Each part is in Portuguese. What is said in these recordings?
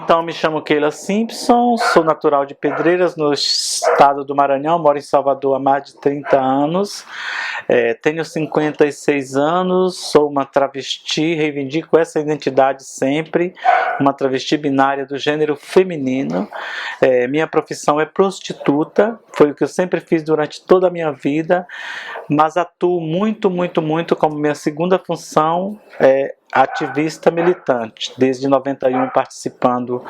Então, me chamo Keila Simpson, sou natural de Pedreiras, no estado do Maranhão, moro em Salvador há mais de 30 anos, tenho 56 anos, sou uma travesti, reivindico essa identidade sempre, uma travesti binária do gênero feminino. Minha profissão é prostituta, foi o que eu sempre fiz durante toda a minha vida, mas atuo muito como minha segunda função ativista militante, desde 91 participando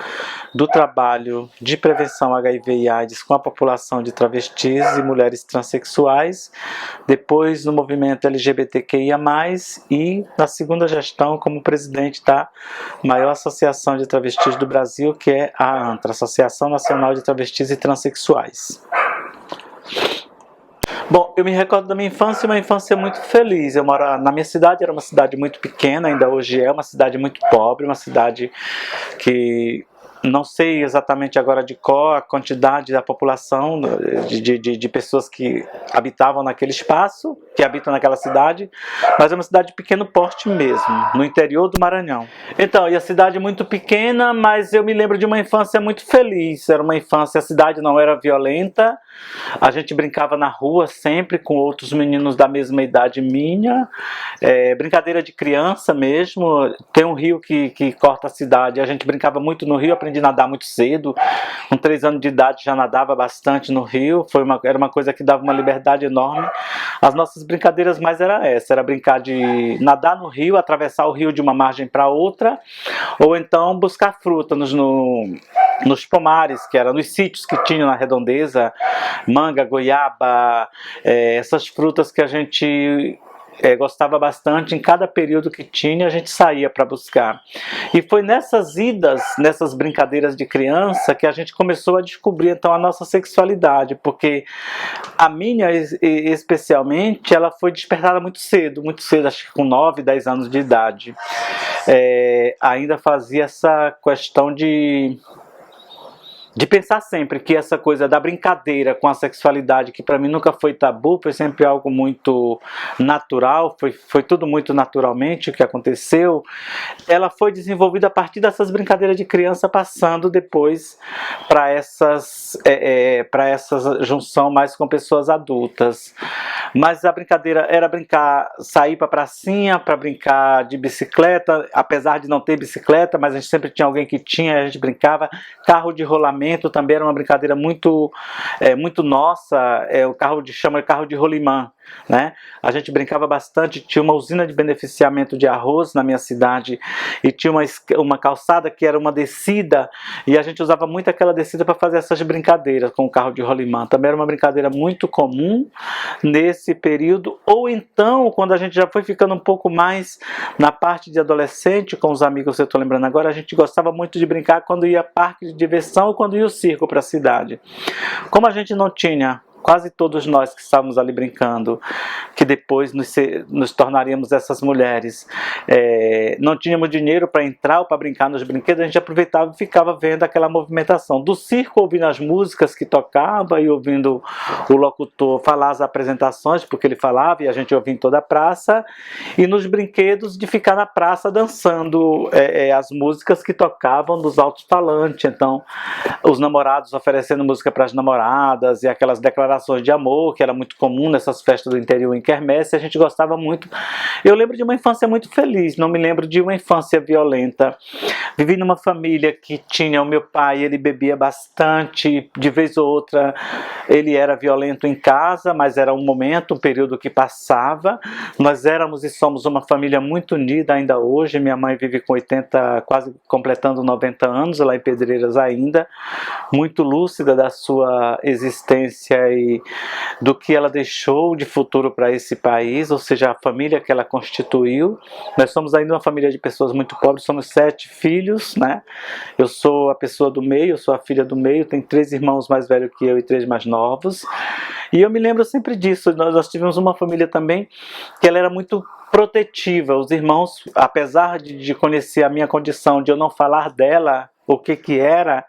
do trabalho de prevenção HIV e AIDS com a população de travestis e mulheres transexuais, depois no movimento LGBTQIA+, e na segunda gestão como presidente da maior associação de travestis do Brasil, que é a ANTRA, Associação Nacional de Travestis e Transsexuais. Bom, eu me recordo da minha infância, uma infância muito feliz. Eu moro na minha cidade, era uma cidade muito pequena, ainda hoje é uma cidade muito pobre, uma cidade que não sei exatamente agora de qual a quantidade da população, de pessoas que habitavam naquele espaço, que habitam naquela cidade, mas é uma cidade de pequeno porte mesmo, no interior do Maranhão. Então, e a cidade muito pequena, mas eu me lembro de uma infância muito feliz. Era uma infância, a cidade não era violenta, a gente brincava na rua sempre com outros meninos da mesma idade minha, brincadeira de criança mesmo. Tem um rio que corta a cidade, a gente brincava muito no rio, aprendi a nadar muito cedo, com 3 anos de idade já nadava bastante no rio, era uma coisa que dava uma liberdade enorme. As nossas brincadeiras mais era essa, era brincar de nadar no rio, atravessar o rio de uma margem para outra, ou então buscar fruta nos pomares, que eram nos sítios que tinham na redondeza, manga, goiaba, essas frutas que a gente gostava bastante. Em cada período que tinha, a gente saía para buscar. E foi nessas idas, nessas brincadeiras de criança, que a gente começou a descobrir então a nossa sexualidade, porque a minha, especialmente, ela foi despertada muito cedo, acho que com 9, 10 anos de idade. Ainda fazia essa questão de pensar sempre que essa coisa da brincadeira com a sexualidade, que para mim nunca foi tabu, foi sempre algo muito natural, foi tudo muito naturalmente o que aconteceu, ela foi desenvolvida a partir dessas brincadeiras de criança, passando depois para essa junção mais com pessoas adultas. Mas a brincadeira era sair para pracinha, para brincar de bicicleta, apesar de não ter bicicleta, mas a gente sempre tinha alguém que tinha, a gente brincava. Carro de rolamento também era uma brincadeira muito nossa, chama de carro de rolimã, né? A gente brincava bastante, tinha uma usina de beneficiamento de arroz na minha cidade, e tinha uma calçada que era uma descida, e a gente usava muito aquela descida para fazer essas brincadeiras com o carro de rolimã. Também era uma brincadeira muito comum nesse período. Ou então, quando a gente já foi ficando um pouco mais na parte de adolescente, com os amigos, eu estou lembrando agora, a gente gostava muito de brincar quando ia parque de diversão ou quando ia o circo para a cidade. Como a gente não tinha, quase todos nós que estávamos ali brincando, que depois nos tornaríamos essas mulheres, não tínhamos dinheiro para entrar ou para brincar nos brinquedos, a gente aproveitava e ficava vendo aquela movimentação do circo, ouvindo as músicas que tocava e ouvindo o locutor falar as apresentações, porque ele falava e a gente ouvia em toda a praça, e nos brinquedos de ficar na praça dançando as músicas que tocavam dos alto-falantes. Então, os namorados oferecendo música para as namoradas e aquelas declarações de amor, que era muito comum nessas festas do interior em quermesse, a gente gostava muito. Eu lembro de uma infância muito feliz, não me lembro de uma infância violenta. Vivi numa família que tinha o meu pai, ele bebia bastante, de vez ou outra ele era violento em casa, mas era um período que passava. Nós éramos e somos uma família muito unida ainda hoje. Minha mãe vive com 80, quase completando 90 anos, lá em Pedreiras ainda, muito lúcida da sua existência e do que ela deixou de futuro para esse país, ou seja, a família que ela constituiu. Nós somos ainda uma família de pessoas muito pobres, somos 7 filhos, né? Eu sou a pessoa do meio, eu sou a filha do meio, tenho 3 irmãos mais velhos que eu e 3 mais novos, e eu me lembro sempre disso. Nós tivemos uma família também que ela era muito protetiva. Os irmãos, apesar de conhecer a minha condição, de eu não falar dela, o que era,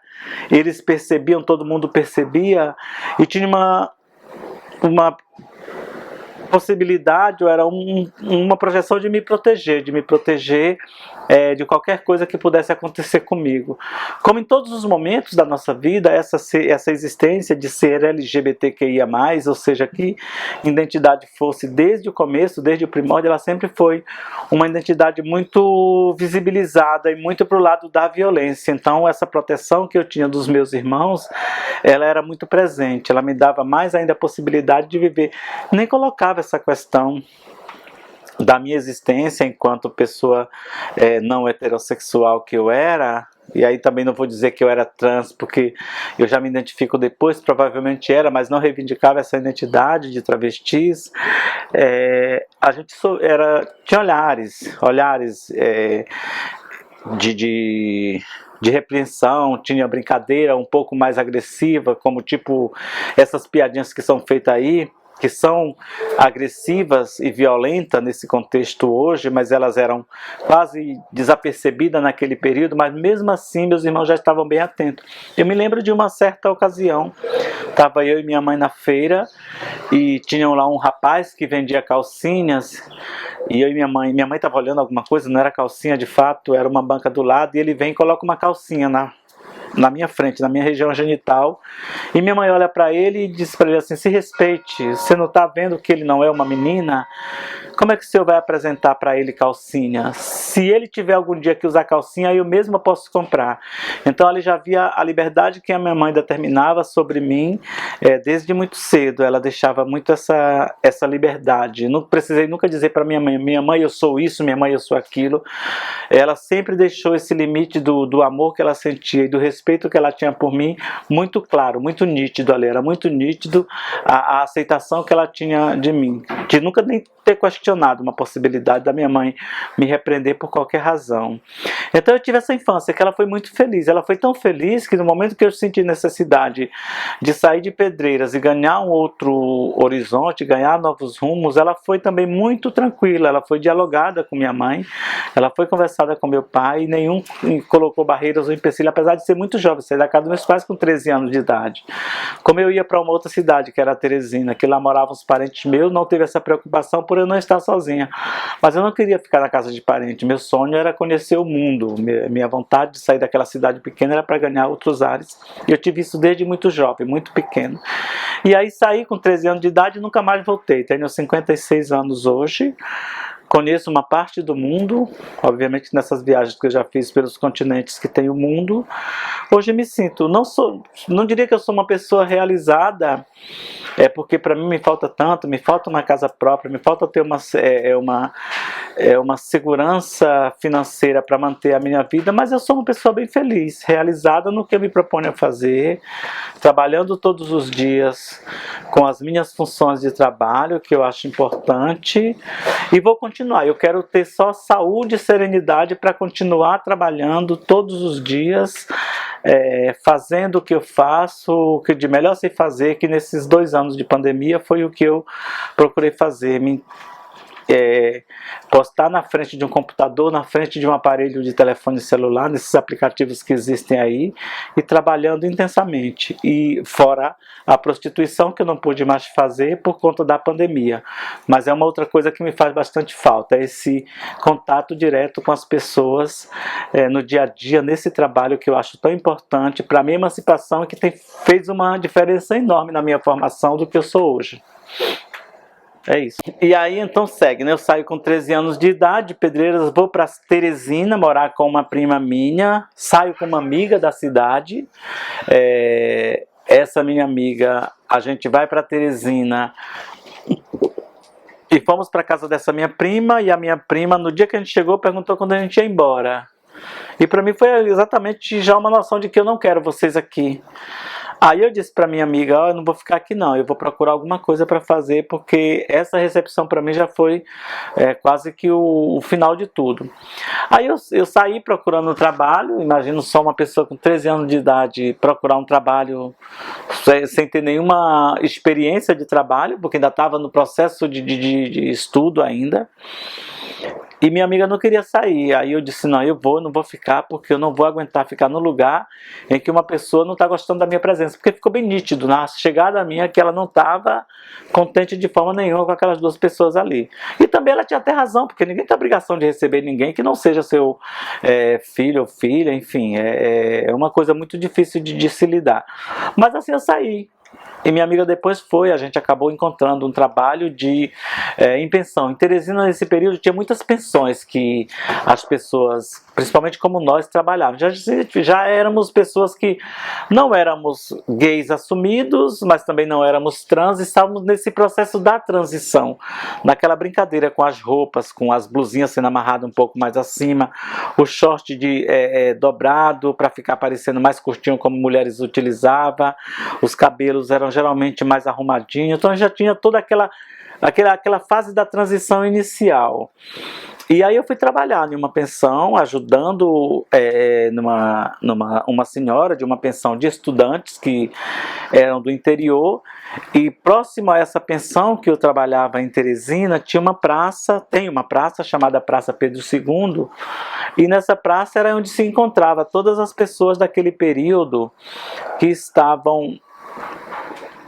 eles percebiam, todo mundo percebia, e tinha uma possibilidade, ou era uma projeção de me proteger de qualquer coisa que pudesse acontecer comigo. Como em todos os momentos da nossa vida, essa existência de ser LGBTQIA+, ou seja, que identidade fosse desde o começo, desde o primórdio, ela sempre foi uma identidade muito visibilizada e muito para o lado da violência. Então essa proteção que eu tinha dos meus irmãos, ela era muito presente, ela me dava mais ainda a possibilidade de viver. Nem colocava essa questão da minha existência enquanto pessoa não heterossexual que eu era. E aí também não vou dizer que eu era trans, porque eu já me identifico depois, provavelmente era, mas não reivindicava essa identidade de travestis. A gente tinha olhares de repreensão, tinha brincadeira um pouco mais agressiva, como tipo essas piadinhas que são feitas aí, que são agressivas e violentas nesse contexto hoje, mas elas eram quase desapercebidas naquele período, mas mesmo assim meus irmãos já estavam bem atentos. Eu me lembro de uma certa ocasião, estava eu e minha mãe na feira, e tinham lá um rapaz que vendia calcinhas, e eu e minha mãe estava olhando alguma coisa, não era calcinha de fato, era uma banca do lado, e ele vem e coloca uma calcinha na minha frente, na minha região genital, e minha mãe olha para ele e diz para ele assim: se respeite, você não está vendo que ele não é uma menina? Como é que o senhor vai apresentar para ele calcinha? Se ele tiver algum dia que usar calcinha, eu mesma posso comprar. Então ele já via a liberdade que a minha mãe determinava sobre mim desde muito cedo. Ela deixava muito essa liberdade. Não precisei nunca dizer para minha mãe eu sou isso, minha mãe eu sou aquilo. Ela sempre deixou esse limite do amor que ela sentia e do respeito que ela tinha por mim muito claro, muito nítido ali. Era muito nítido a aceitação que ela tinha de mim, de nunca nem ter questionado uma possibilidade da minha mãe me repreender por qualquer razão. Então eu tive essa infância que ela foi muito feliz. Ela foi tão feliz que no momento que eu senti necessidade de sair de Pedreiras e ganhar um outro horizonte, ganhar novos rumos, ela foi também muito tranquila. Ela foi dialogada com minha mãe, ela foi conversada com meu pai, e nenhum colocou barreiras ou empecilho, apesar de ser muito jovem, sair da casa dos meus pais com 13 anos de idade. Como eu ia para uma outra cidade, que era Teresina, que lá moravam os parentes meus, não teve essa preocupação por eu não estar sozinha. Mas eu não queria ficar na casa de parente. Meu sonho era conhecer o mundo. Minha vontade de sair daquela cidade pequena era para ganhar outros ares. E eu tive isso desde muito jovem, muito pequeno. E aí saí com 13 anos de idade e nunca mais voltei. Tenho 56 anos hoje. Conheço uma parte do mundo, obviamente nessas viagens que eu já fiz pelos continentes que tem o mundo. Hoje me sinto, não diria que eu sou uma pessoa realizada, porque para mim me falta tanto, me falta uma casa própria, me falta ter uma segurança financeira para manter a minha vida, mas eu sou uma pessoa bem feliz, realizada no que eu me proponho a fazer, trabalhando todos os dias com as minhas funções de trabalho, que eu acho importante, e vou continuar. Eu quero ter só saúde e serenidade para continuar trabalhando todos os dias, fazendo o que eu faço, o que de melhor sei fazer, que nesses 2 anos de pandemia foi o que eu procurei fazer, postar na frente de um computador, na frente de um aparelho de telefone celular, nesses aplicativos que existem aí, e trabalhando intensamente. E fora a prostituição, que eu não pude mais fazer por conta da pandemia. Mas é uma outra coisa que me faz bastante falta, esse contato direto com as pessoas no dia a dia, nesse trabalho que eu acho tão importante para a minha emancipação e que fez uma diferença enorme na minha formação do que eu sou hoje. É isso. E aí então segue, né? Eu saio com 13 anos de idade, Pedreiras, vou para Teresina morar com uma prima minha, saio com uma amiga da cidade. Essa minha amiga, a gente vai para Teresina e fomos para casa dessa minha prima, e a minha prima, no dia que a gente chegou, perguntou quando a gente ia embora. E para mim foi exatamente já uma noção de que eu não quero vocês aqui. Aí eu disse para minha amiga: eu não vou ficar aqui não, eu vou procurar alguma coisa para fazer, porque essa recepção para mim já foi quase que o final de tudo. Aí eu saí procurando um trabalho. Imagino só uma pessoa com 13 anos de idade procurar um trabalho sem ter nenhuma experiência de trabalho, porque ainda estava no processo de estudo ainda. E minha amiga não queria sair, aí eu disse, não, não vou ficar, porque eu não vou aguentar ficar no lugar em que uma pessoa não está gostando da minha presença, porque ficou bem nítido na chegada minha que ela não estava contente de forma nenhuma com aquelas duas pessoas ali. E também ela tinha até razão, porque ninguém tem obrigação de receber ninguém que não seja seu filho ou filha, enfim, é uma coisa muito difícil de se lidar. Mas assim eu saí. E minha amiga depois a gente acabou encontrando um trabalho em pensão. Em Teresina, nesse período, tinha muitas pensões que as pessoas, principalmente como nós, trabalhavam. Já éramos pessoas que não éramos gays assumidos, mas também não éramos trans, e estávamos nesse processo da transição, naquela brincadeira com as roupas, com as blusinhas sendo amarradas um pouco mais acima, o short dobrado para ficar parecendo mais curtinho como mulheres utilizavam, os cabelos eram geralmente mais arrumadinhos, então já tinha toda aquela fase da transição inicial. E aí eu fui trabalhar em uma pensão, ajudando uma senhora de uma pensão de estudantes que eram do interior, e próximo a essa pensão que eu trabalhava em Teresina, tem uma praça chamada Praça Pedro II, e nessa praça era onde se encontrava todas as pessoas daquele período que estavam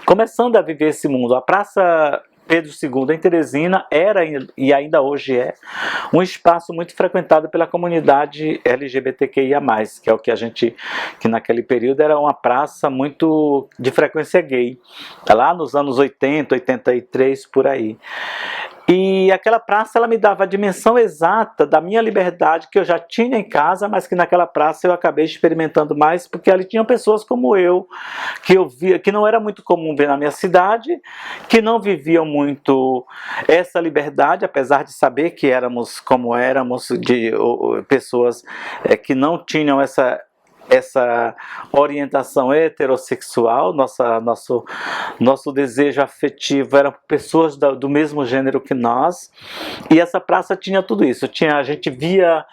começando a viver esse mundo. A Praça Pedro II em Teresina era e ainda hoje é um espaço muito frequentado pela comunidade LGBTQIA+, que é o que naquele período era uma praça muito de frequência gay, lá nos anos 80, 83, por aí. E aquela praça, ela me dava a dimensão exata da minha liberdade que eu já tinha em casa, mas que naquela praça eu acabei experimentando mais, porque ali tinham pessoas como eu, que eu via, que não era muito comum ver na minha cidade, que não viviam muito essa liberdade, apesar de saber que éramos como éramos, de pessoas que não tinham essa orientação heterossexual, nosso desejo afetivo eram pessoas do mesmo gênero que nós, e essa praça tinha tudo isso. A gente via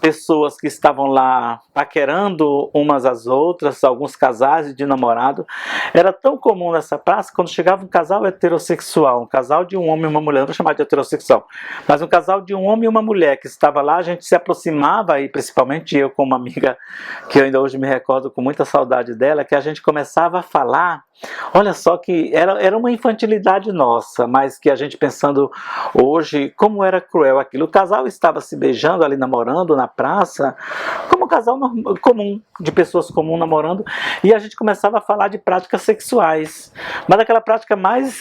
pessoas que estavam lá paquerando umas às outras, alguns casais de namorado. Era tão comum nessa praça, quando chegava um casal heterossexual, um casal de um homem e uma mulher, não vou chamar de heterossexual, mas um casal de um homem e uma mulher que estava lá, a gente se aproximava, e principalmente eu com uma amiga, que eu ainda hoje me recordo com muita saudade dela, que a gente começava a falar. Olha só que era uma infantilidade nossa, mas que a gente pensando hoje, como era cruel aquilo. O casal estava se beijando ali, namorando na praça, como um casal comum, de pessoas comuns namorando, e a gente começava a falar de práticas sexuais, mas aquela prática mais,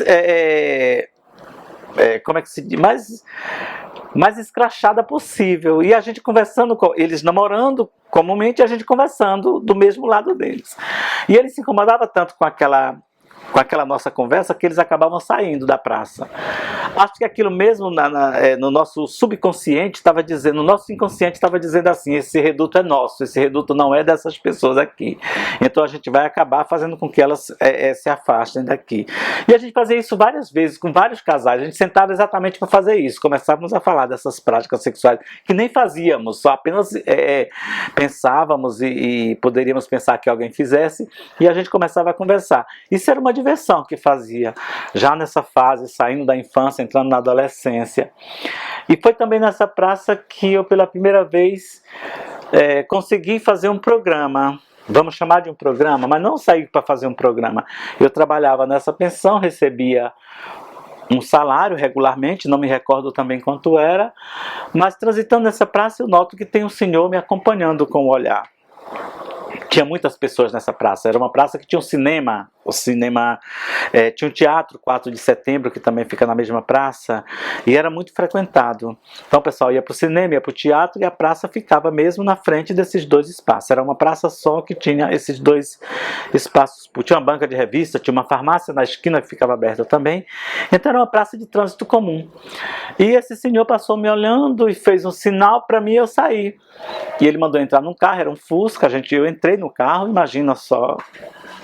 como é que se diz, mais escrachada possível, e a gente conversando, eles namorando comumente, a gente conversando do mesmo lado deles. E ele se incomodava tanto com aquela nossa conversa que eles acabavam saindo da praça. Acho que aquilo mesmo no nosso subconsciente estava dizendo, no nosso inconsciente estava dizendo assim: esse reduto é nosso, esse reduto não é dessas pessoas aqui. Então a gente vai acabar fazendo com que elas se afastem daqui. E a gente fazia isso várias vezes com vários casais. A gente sentava exatamente para fazer isso. Começávamos a falar dessas práticas sexuais que nem fazíamos, só apenas pensávamos e poderíamos pensar que alguém fizesse, e a gente começava a conversar. Isso era uma diversão que fazia, já nessa fase, saindo da infância, entrando na adolescência. E foi também nessa praça que eu, pela primeira vez, consegui fazer um programa. Vamos chamar de um programa, mas não saí para fazer um programa. Eu trabalhava nessa pensão, recebia um salário regularmente, não me recordo também quanto era, mas transitando nessa praça eu noto que tem um senhor me acompanhando com o olhar. Tinha muitas pessoas nessa praça, era uma praça que tinha um cinema, tinha um teatro 4 de setembro, que também fica na mesma praça, e era muito frequentado. Então o pessoal ia para o cinema, ia para o teatro, e a praça ficava mesmo na frente desses dois espaços. Era uma praça só que tinha esses dois espaços. Tinha uma banca de revista, tinha uma farmácia na esquina que ficava aberta também. Então era uma praça de trânsito comum. E esse senhor passou me olhando e fez um sinal para mim, e eu saí. E ele mandou entrar num carro, era um Fusca, eu entrei no carro, imagina só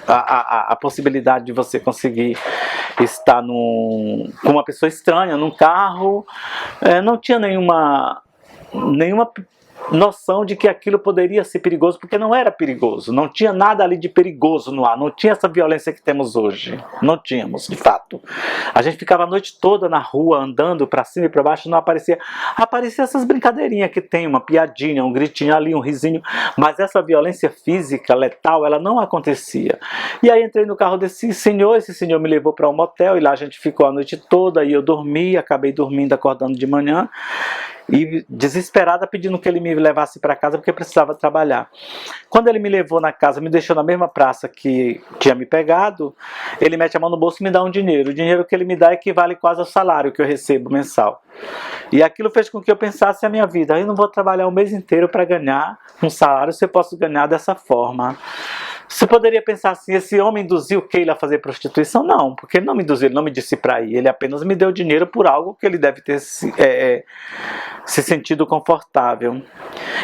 a possibilidade de você conseguir estar com uma pessoa estranha num carro. Não tinha nenhuma noção de que aquilo poderia ser perigoso, porque não era perigoso, não tinha nada ali de perigoso no ar, não tinha essa violência que temos hoje, não tínhamos, de fato. A gente ficava a noite toda na rua, andando para cima e para baixo, não aparecia essas brincadeirinhas que tem, uma piadinha, um gritinho ali, um risinho, mas essa violência física, letal, ela não acontecia. E aí entrei no carro desse senhor, esse senhor me levou para um motel, e lá a gente ficou a noite toda, e eu dormi, acabei dormindo, acordando de manhã, e desesperada pedindo que ele me levasse para casa porque eu precisava trabalhar. Quando ele me levou na casa, me deixou na mesma praça que tinha me pegado, ele mete a mão no bolso e me dá um dinheiro. O dinheiro que ele me dá equivale quase ao salário que eu recebo mensal. E aquilo fez com que eu pensasse a minha vida: eu não vou trabalhar o mês inteiro para ganhar um salário se eu posso ganhar dessa forma. Você poderia pensar assim: esse homem induziu Keila a fazer prostituição? Não, porque ele não me induziu, ele não me disse para ir, ele apenas me deu dinheiro por algo que ele deve ter se sentido confortável.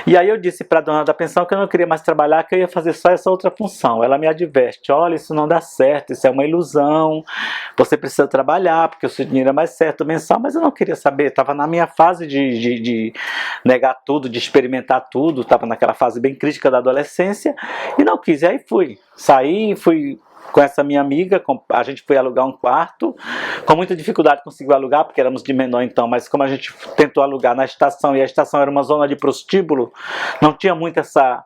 E aí eu disse para a dona da pensão que eu não queria mais trabalhar, que eu ia fazer só essa outra função. Ela me adverte: olha, isso não dá certo, isso é uma ilusão, você precisa trabalhar, porque o seu dinheiro é mais certo mensal. Mas eu não queria saber, estava na minha fase de negar tudo, de experimentar tudo, estava naquela fase bem crítica da adolescência, e não quis. E aí saí, fui com essa minha amiga, a gente foi alugar um quarto, com muita dificuldade conseguiu alugar, porque éramos de menor então, mas como a gente tentou alugar na estação, e a estação era uma zona de prostíbulo, não tinha muito essa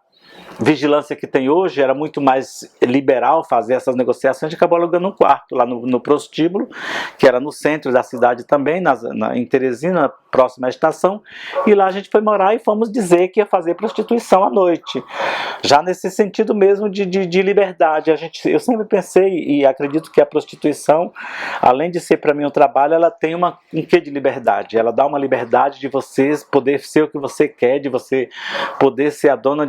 vigilância que tem hoje, era muito mais liberal fazer essas negociações, a gente acabou alugando um quarto lá no prostíbulo, que era no centro da cidade também, em Teresina, próxima à estação, e lá a gente foi morar e fomos dizer que ia fazer prostituição à noite, já nesse sentido mesmo de liberdade. Eu sempre pensei e acredito que a prostituição, além de ser para mim um trabalho, ela tem um quê de liberdade, ela dá uma liberdade de você poder ser o que você quer, de você poder ser a dona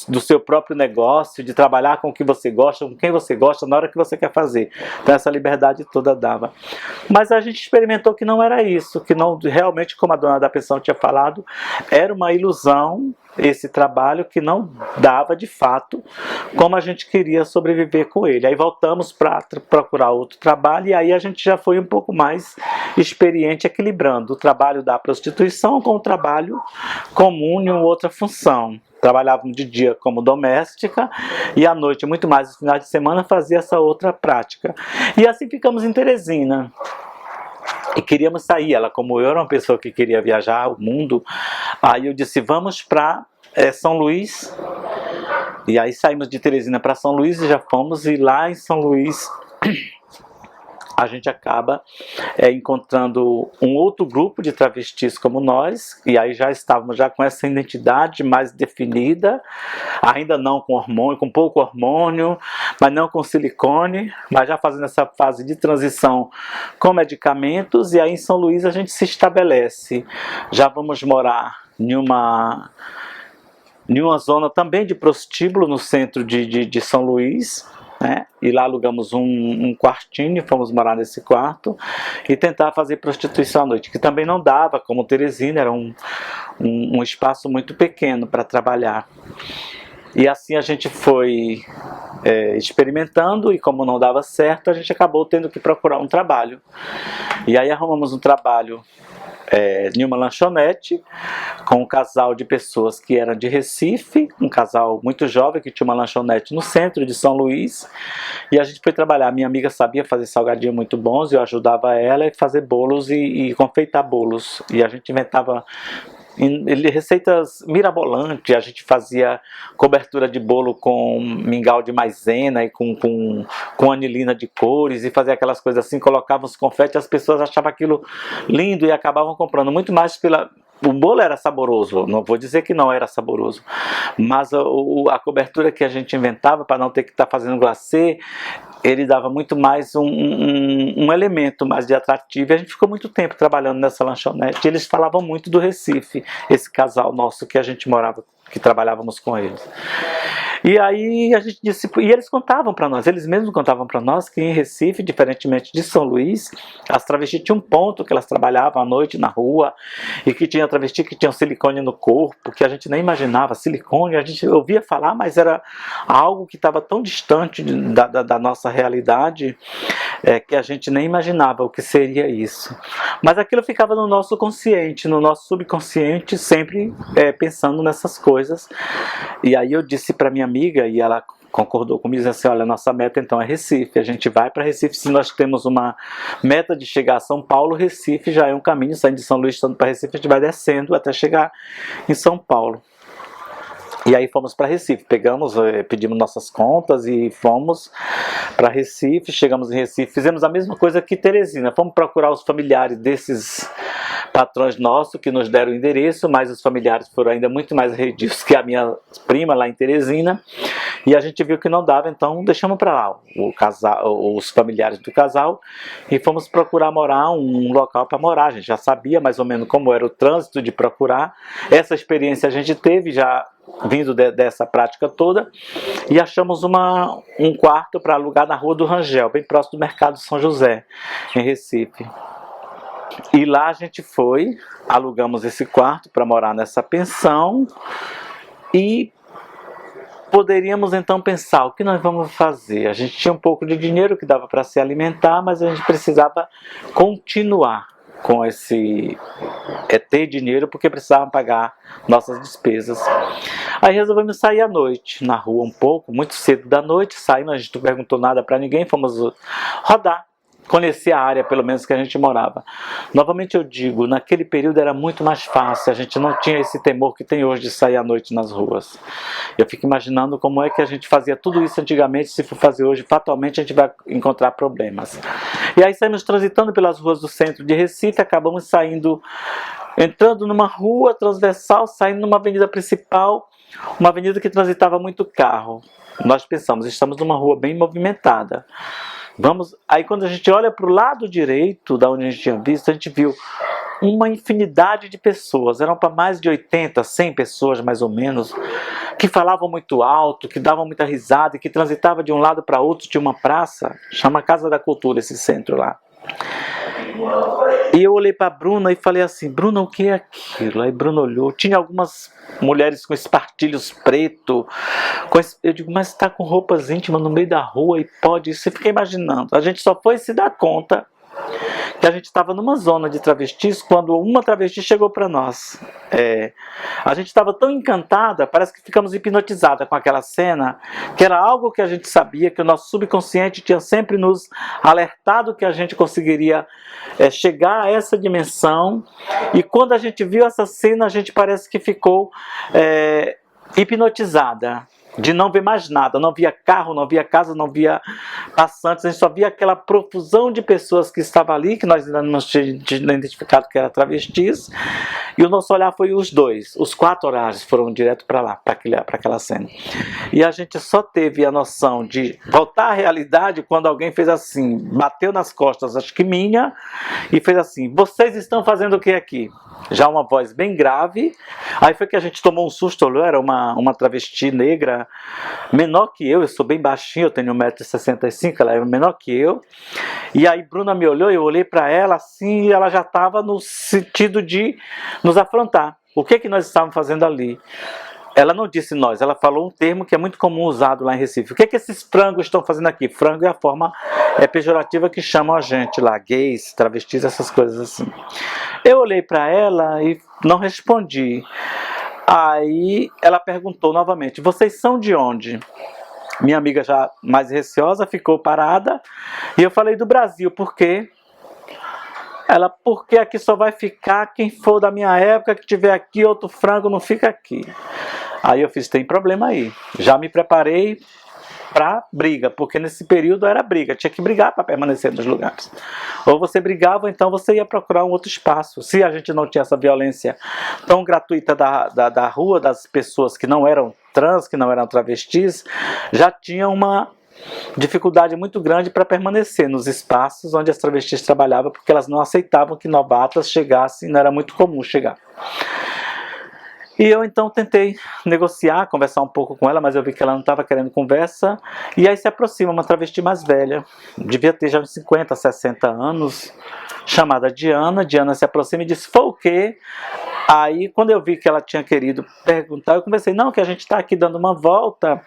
do seu próprio negócio, de trabalhar com o que você gosta, com quem você gosta, na hora que você quer fazer. Então essa liberdade toda dava. Mas a gente experimentou que não era isso, que não, realmente, como a dona da pensão tinha falado, era uma ilusão esse trabalho, que não dava de fato como a gente queria sobreviver com ele. Aí voltamos para procurar outro trabalho, e aí a gente já foi um pouco mais experiente, equilibrando o trabalho da prostituição com o trabalho comum em outra função. Trabalhávamos de dia como doméstica e à noite, muito mais nos finais de semana, fazia essa outra prática. E assim ficamos em Teresina. E queríamos sair, ela como eu era uma pessoa que queria viajar o mundo, aí eu disse: vamos para São Luís. E aí saímos de Teresina para São Luís e já fomos, e lá em São Luís a gente acaba encontrando um outro grupo de travestis como nós, e aí já estávamos já com essa identidade mais definida, ainda não com hormônio, com pouco hormônio, mas não com silicone, mas já fazendo essa fase de transição com medicamentos. E aí em São Luís a gente se estabelece, já vamos morar em uma zona também de prostíbulo no centro de São Luís, né? E lá alugamos um quartinho, fomos morar nesse quarto e tentar fazer prostituição à noite, que também não dava, como Teresina, era um espaço muito pequeno para trabalhar. E assim a gente foi experimentando, e como não dava certo, a gente acabou tendo que procurar um trabalho. E aí arrumamos um trabalho em uma lanchonete com um casal de pessoas que eram de Recife, um casal muito jovem que tinha uma lanchonete no centro de São Luís, e a gente foi trabalhar. Minha amiga sabia fazer salgadinhos muito bons, eu ajudava ela a fazer bolos e confeitar bolos, e a gente inventava receitas mirabolantes. A gente fazia cobertura de bolo com mingau de maisena e com anilina de cores, e fazia aquelas coisas assim, colocava os confetes, as pessoas achavam aquilo lindo e acabavam comprando, muito mais o bolo era saboroso, não vou dizer que não era saboroso, mas a cobertura que a gente inventava para não ter que estar fazendo glacê, ele dava muito mais um elemento mais de atrativo. E a gente ficou muito tempo trabalhando nessa lanchonete. Eles falavam muito do Recife, esse casal nosso que a gente morava, que trabalhávamos com eles. E aí a gente disse, e eles contavam para nós, eles mesmos contavam para nós que em Recife, diferentemente de São Luís, as travestis tinham um ponto que elas trabalhavam à noite na rua, e que tinha travesti que tinha silicone no corpo, que a gente nem imaginava. Silicone, a gente ouvia falar, mas era algo que estava tão distante da nossa realidade, que a gente nem imaginava o que seria isso. Mas aquilo ficava no nosso consciente, no nosso subconsciente, sempre pensando nessas coisas. E aí eu disse para minha amiga, e ela concordou comigo, disse assim, olha, nossa meta então é Recife, a gente vai para Recife. Se nós temos uma meta de chegar a São Paulo, Recife já é um caminho, saindo de São Luís, estando para Recife, a gente vai descendo até chegar em São Paulo. E aí fomos para Recife, pedimos nossas contas e fomos para Recife, chegamos em Recife, fizemos a mesma coisa que Teresina, fomos procurar os familiares desses patrões nossos que nos deram o endereço, mas os familiares foram ainda muito mais arredios que a minha prima lá em Teresina, e a gente viu que não dava, então deixamos para lá os familiares do casal e fomos procurar morar, um local para morar. A gente já sabia mais ou menos como era o trânsito de procurar, essa experiência a gente teve já vindo dessa prática toda, e achamos um quarto para alugar na Rua do Rangel, bem próximo do Mercado São José, em Recife. E lá a gente foi, alugamos esse quarto para morar nessa pensão, e poderíamos então pensar, o que nós vamos fazer? A gente tinha um pouco de dinheiro que dava para se alimentar, mas a gente precisava continuar com ter dinheiro, porque precisavam pagar nossas despesas. Aí resolvemos sair à noite, na rua um pouco, muito cedo da noite, saímos, a gente não perguntou nada para ninguém, fomos rodar, conhecer a área pelo menos que a gente morava. Novamente eu digo, naquele período era muito mais fácil, a gente não tinha esse temor que tem hoje de sair à noite nas ruas. Eu fico imaginando como é que a gente fazia tudo isso antigamente, se for fazer hoje, fatalmente a gente vai encontrar problemas. E aí saímos transitando pelas ruas do centro de Recife, acabamos entrando numa rua transversal, saindo numa avenida principal, uma avenida que transitava muito carro. Nós pensamos, estamos numa rua bem movimentada. Aí quando a gente olha para o lado direito, da onde a gente tinha visto, a gente viu uma infinidade de pessoas, eram para mais de 80, 100 pessoas mais ou menos, que falavam muito alto, que davam muita risada e que transitavam de um lado para outro de uma praça, chama Casa da Cultura esse centro lá. E eu olhei para a Bruna e falei assim, Bruna, o que é aquilo? Aí Bruna olhou, tinha algumas mulheres com espartilhos pretos, eu digo, mas está com roupas íntimas no meio da rua e pode, você fica imaginando. A gente só foi se dar conta que a gente estava numa zona de travestis quando uma travesti chegou para nós. A gente estava tão encantada, parece que ficamos hipnotizadas com aquela cena, que era algo que a gente sabia, que o nosso subconsciente tinha sempre nos alertado que a gente conseguiria chegar a essa dimensão. E quando a gente viu essa cena, a gente parece que ficou hipnotizada, de não ver mais nada, não via carro, não via casa, não via passantes, a gente só via aquela profusão de pessoas que estavam ali, que nós ainda não tínhamos identificado que eram travestis, e o nosso olhar foi os 4 olhares foram direto para lá, para aquela cena. E a gente só teve a noção de voltar à realidade quando alguém fez assim, bateu nas costas, acho que minha, e fez assim, vocês estão fazendo o que aqui? Já uma voz bem grave. Aí foi que a gente tomou um susto, olhou, era uma travesti negra, menor que eu sou bem baixinho, eu tenho 1,65 m, ela é menor que eu. E aí Bruna me olhou, eu olhei para ela assim, e ela já estava no sentido de nos afrontar. O que nós estávamos fazendo ali? Ela não disse nós, ela falou um termo que é muito comum usado lá em Recife. O que esses frangos estão fazendo aqui? Frango é a forma pejorativa que chamam a gente lá, gays, travestis, essas coisas assim. Eu olhei para ela e não respondi. Aí ela perguntou novamente, vocês são de onde? Minha amiga já mais receosa ficou parada e eu falei do Brasil, por quê? Ela, porque aqui só vai ficar quem for da minha época, que tiver aqui, outro frango não fica aqui. Aí eu fiz, tem problema aí. Já me preparei para briga, porque nesse período era briga, tinha que brigar para permanecer nos lugares. Ou você brigava, ou então você ia procurar um outro espaço. Se a gente não tinha essa violência tão gratuita da rua, das pessoas que não eram trans, que não eram travestis, já tinha uma dificuldade muito grande para permanecer nos espaços onde as travestis trabalhavam, porque elas não aceitavam que novatas chegassem, não era muito comum chegar. E eu então tentei negociar, conversar um pouco com ela, mas eu vi que ela não estava querendo conversa. E aí se aproxima uma travesti mais velha, devia ter já uns 50, 60 anos, chamada Diana. Diana se aproxima e disse, foi o quê? Aí quando eu vi que ela tinha querido perguntar, eu conversei, não, que a gente está aqui dando uma volta.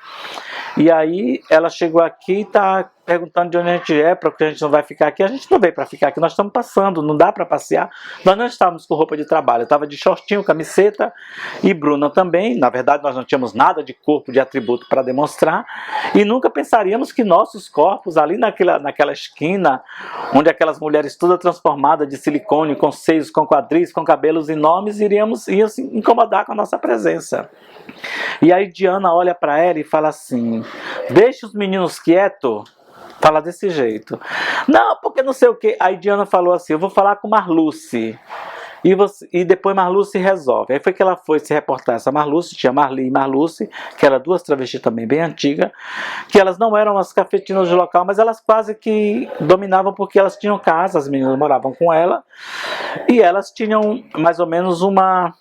E aí ela chegou aqui e está perguntando de onde a gente é, porque a gente não vai ficar aqui. A gente não veio para ficar aqui, nós estamos passando, não dá para passear. Nós não estávamos com roupa de trabalho, eu estava de shortinho, camiseta, e Bruna também. Na verdade, nós não tínhamos nada de corpo, de atributo para demonstrar, e nunca pensaríamos que nossos corpos, ali naquela esquina, onde aquelas mulheres todas transformadas de silicone, com seios, com quadris, com cabelos enormes, iam se incomodar com a nossa presença. E aí Diana olha para ela e fala assim: deixa os meninos quietos. Fala desse jeito. Não, porque não sei o que. Aí Diana falou assim: eu vou falar com Marluce. E depois Marluce resolve. Aí foi que ela foi se reportar. Essa Marluce, tinha Marli e Marluce, que eram duas travestis também bem antigas, que elas não eram as cafetinas do local, mas elas quase que dominavam, porque elas tinham casa, as meninas moravam com ela, e elas tinham mais ou menos uma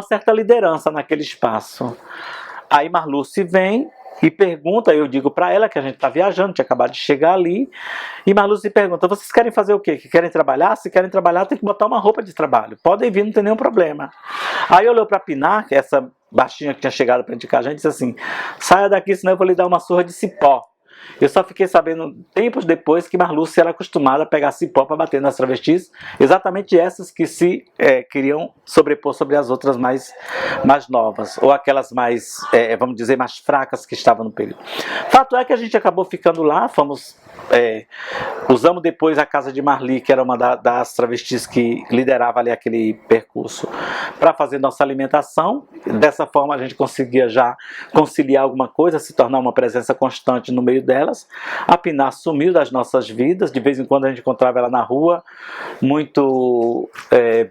certa liderança naquele espaço. Aí Marluce vem e pergunta, eu digo para ela que a gente está viajando, tinha acabado de chegar ali, e Marluce pergunta: vocês querem fazer o quê? Que querem trabalhar? Se querem trabalhar, tem que botar uma roupa de trabalho. Podem vir, não tem nenhum problema. Aí olhou para Pinar, que é essa baixinha que tinha chegado para indicar a gente, disse assim: saia daqui, senão eu vou lhe dar uma surra de cipó. Eu só fiquei sabendo tempos depois que Marluce era acostumada a pegar cipó para bater nas travestis, exatamente essas que se queriam sobrepor sobre as outras mais novas, ou aquelas mais, vamos dizer, mais fracas que estavam no período. Fato é que a gente acabou ficando lá, usamos depois a casa de Marli, que era uma das travestis que liderava ali aquele percurso, para fazer nossa alimentação. Dessa forma a gente conseguia já conciliar alguma coisa, se tornar uma presença constante no meio delas. A Pinar sumiu das nossas vidas, de vez em quando a gente encontrava ela na rua, muito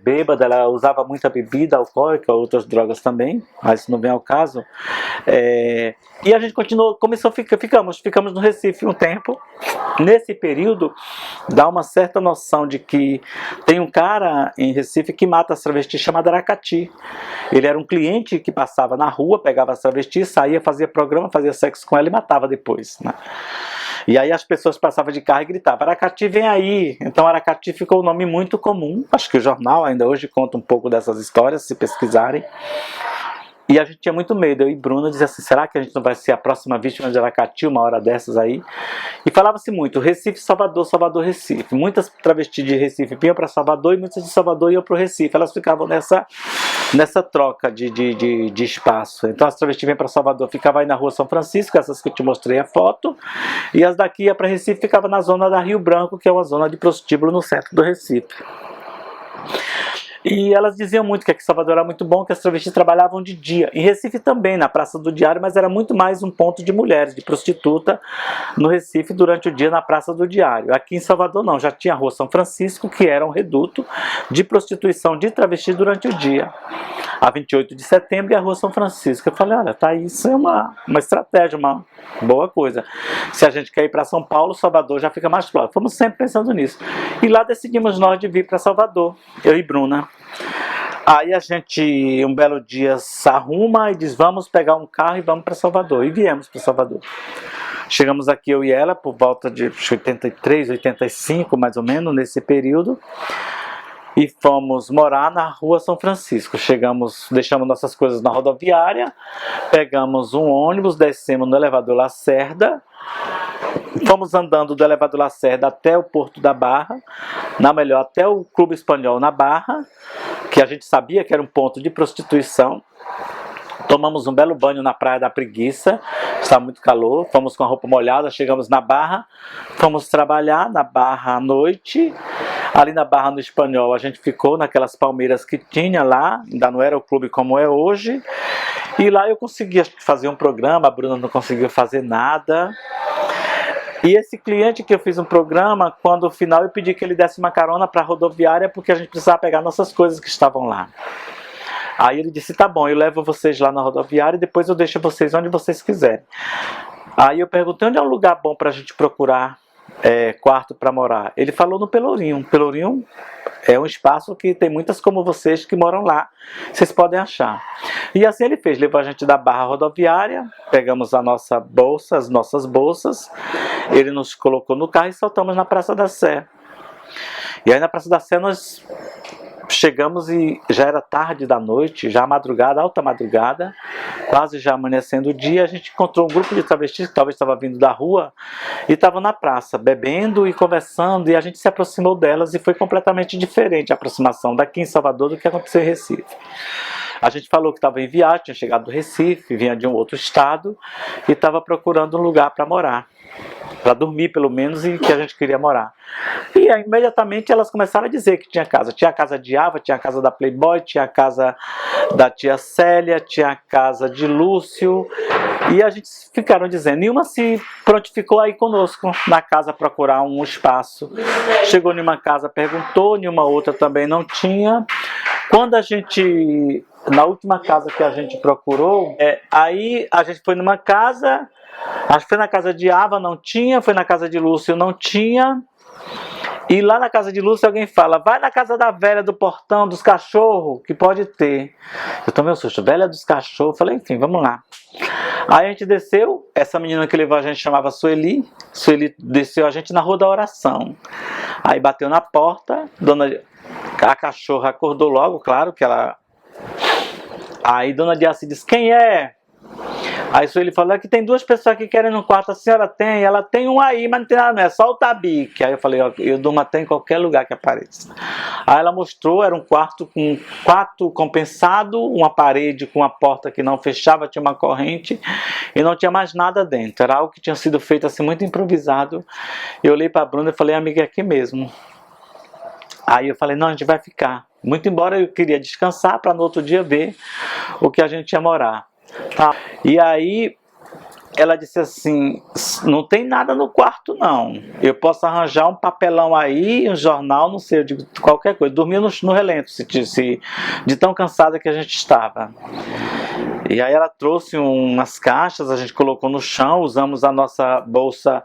bêbada, ela usava muita bebida alcoólica, outras drogas também, mas isso não vem ao caso. E a gente ficamos no Recife um tempo. Nesse período, dá uma certa noção de que tem um cara em Recife que mata as travestis, chamado Aracati. Ele era um cliente que passava na rua, pegava as travestis, saía, fazia programa, fazia sexo com ela e matava depois, né? E aí as pessoas passavam de carro e gritavam: Aracati, vem aí! Então Aracati ficou um nome muito comum. Acho que o jornal ainda hoje conta um pouco dessas histórias, se pesquisarem. E a gente tinha muito medo. Eu e Bruna dizia assim: será que a gente não vai ser a próxima vítima de Aracati uma hora dessas aí? E falava-se muito: Recife, Salvador, Salvador, Recife. Muitas travestis de Recife iam para Salvador e muitas de Salvador iam para o Recife. Elas ficavam nessa troca de espaço. Então as travestis vinham para Salvador, ficavam aí na rua São Francisco, essas que eu te mostrei a foto, e as daqui iam para Recife, ficavam na zona da Rio Branco, que é uma zona de prostíbulo no centro do Recife. E elas diziam muito que aqui em Salvador era muito bom, que as travestis trabalhavam de dia. Em Recife também, na Praça do Diário, mas era muito mais um ponto de mulheres, de prostituta, no Recife durante o dia na Praça do Diário. Aqui em Salvador não, já tinha a Rua São Francisco, que era um reduto de prostituição de travestis durante o dia. A 28 de setembro e a Rua São Francisco. Eu falei: olha, tá, isso é uma estratégia, uma boa coisa. Se a gente quer ir para São Paulo, Salvador já fica mais próximo. Fomos sempre pensando nisso. E lá decidimos nós de vir para Salvador, eu e Bruna. Aí a gente, um belo dia, se arruma e diz: vamos pegar um carro e vamos para Salvador. E viemos para Salvador. Chegamos aqui, eu e ela, por volta de 83, 85, mais ou menos, nesse período. E fomos morar na Rua São Francisco. Chegamos, deixamos nossas coisas na rodoviária, pegamos um ônibus, descemos no elevador Lacerda, fomos andando do elevador Lacerda até o Porto da Barra, até o Clube Espanhol na Barra, que a gente sabia que era um ponto de prostituição. Tomamos um belo banho na Praia da Preguiça, estava muito calor, fomos com a roupa molhada, chegamos na Barra, fomos trabalhar na Barra à noite. Ali na Barra, no Espanhol, a gente ficou naquelas palmeiras que tinha lá, ainda não era o clube como é hoje. E lá eu conseguia fazer um programa, a Bruna não conseguiu fazer nada. E esse cliente que eu fiz um programa, quando no final eu pedi que ele desse uma carona para a rodoviária, porque a gente precisava pegar nossas coisas que estavam lá. Aí ele disse: tá bom, eu levo vocês lá na rodoviária e depois eu deixo vocês onde vocês quiserem. Aí eu perguntei: onde é um lugar bom para a gente procurar quarto para morar? Ele falou: no Pelourinho. Pelourinho é um espaço que tem muitas como vocês que moram lá, vocês podem achar. E assim ele fez, levou a gente da Barra rodoviária, pegamos a nossa bolsa, as nossas bolsas, ele nos colocou no carro e saltamos na Praça da Sé. E aí na Praça da Sé nós chegamos e já era tarde da noite, já madrugada, alta madrugada, quase já amanhecendo o dia, a gente encontrou um grupo de travestis que talvez estava vindo da rua e estavam na praça, bebendo e conversando, e a gente se aproximou delas e foi completamente diferente a aproximação daqui em Salvador do que aconteceu em Recife. A gente falou que estava em viagem, tinha chegado do Recife, vinha de um outro estado e estava procurando um lugar para morar, para dormir pelo menos, e que a gente queria morar. E aí, imediatamente elas começaram a dizer que tinha a casa de Ava, tinha a casa da Playboy, tinha a casa da tia Célia, tinha a casa de Lúcio, e a gente ficaram dizendo, nenhuma se prontificou aí conosco na casa procurar um espaço. Chegou em uma casa, perguntou, em uma outra também não tinha. Quando a gente, na última casa que a gente procurou, aí a gente foi numa casa, acho que foi na casa de Ava, não tinha, foi na casa de Lúcio, não tinha, e lá na casa de Lúcio alguém fala, vai na casa da velha do portão, dos cachorros, que pode ter. Eu tomei um susto, velha dos cachorros, falei, enfim, vamos lá. Aí a gente desceu, essa menina que levou a gente chamava Sueli desceu a gente na Rua da Oração. Aí bateu na porta, a cachorra acordou logo, claro que ela... Aí Dona Diaci disse, quem é? Aí Sueli falou que tem duas pessoas que querem no quarto, a senhora tem? Ela tem um aí, mas não tem nada, não, é só o tabique. Aí eu falei, ó, eu durmo até em qualquer lugar que apareça. Aí ela mostrou, era um quarto com quarto compensado, uma parede com uma porta que não fechava, tinha uma corrente e não tinha mais nada dentro. Era algo que tinha sido feito assim muito improvisado. Eu olhei para a Bruna e falei, amiga, é aqui mesmo. Aí eu falei, não, a gente vai ficar. Muito embora eu queria descansar para no outro dia ver o que a gente ia morar. Tá. E aí ela disse assim, não tem nada no quarto não, eu posso arranjar um papelão aí, um jornal, não sei, eu digo, qualquer coisa. Dormia no relento, de tão cansada que a gente estava. E aí ela trouxe umas caixas, a gente colocou no chão, usamos a nossa bolsa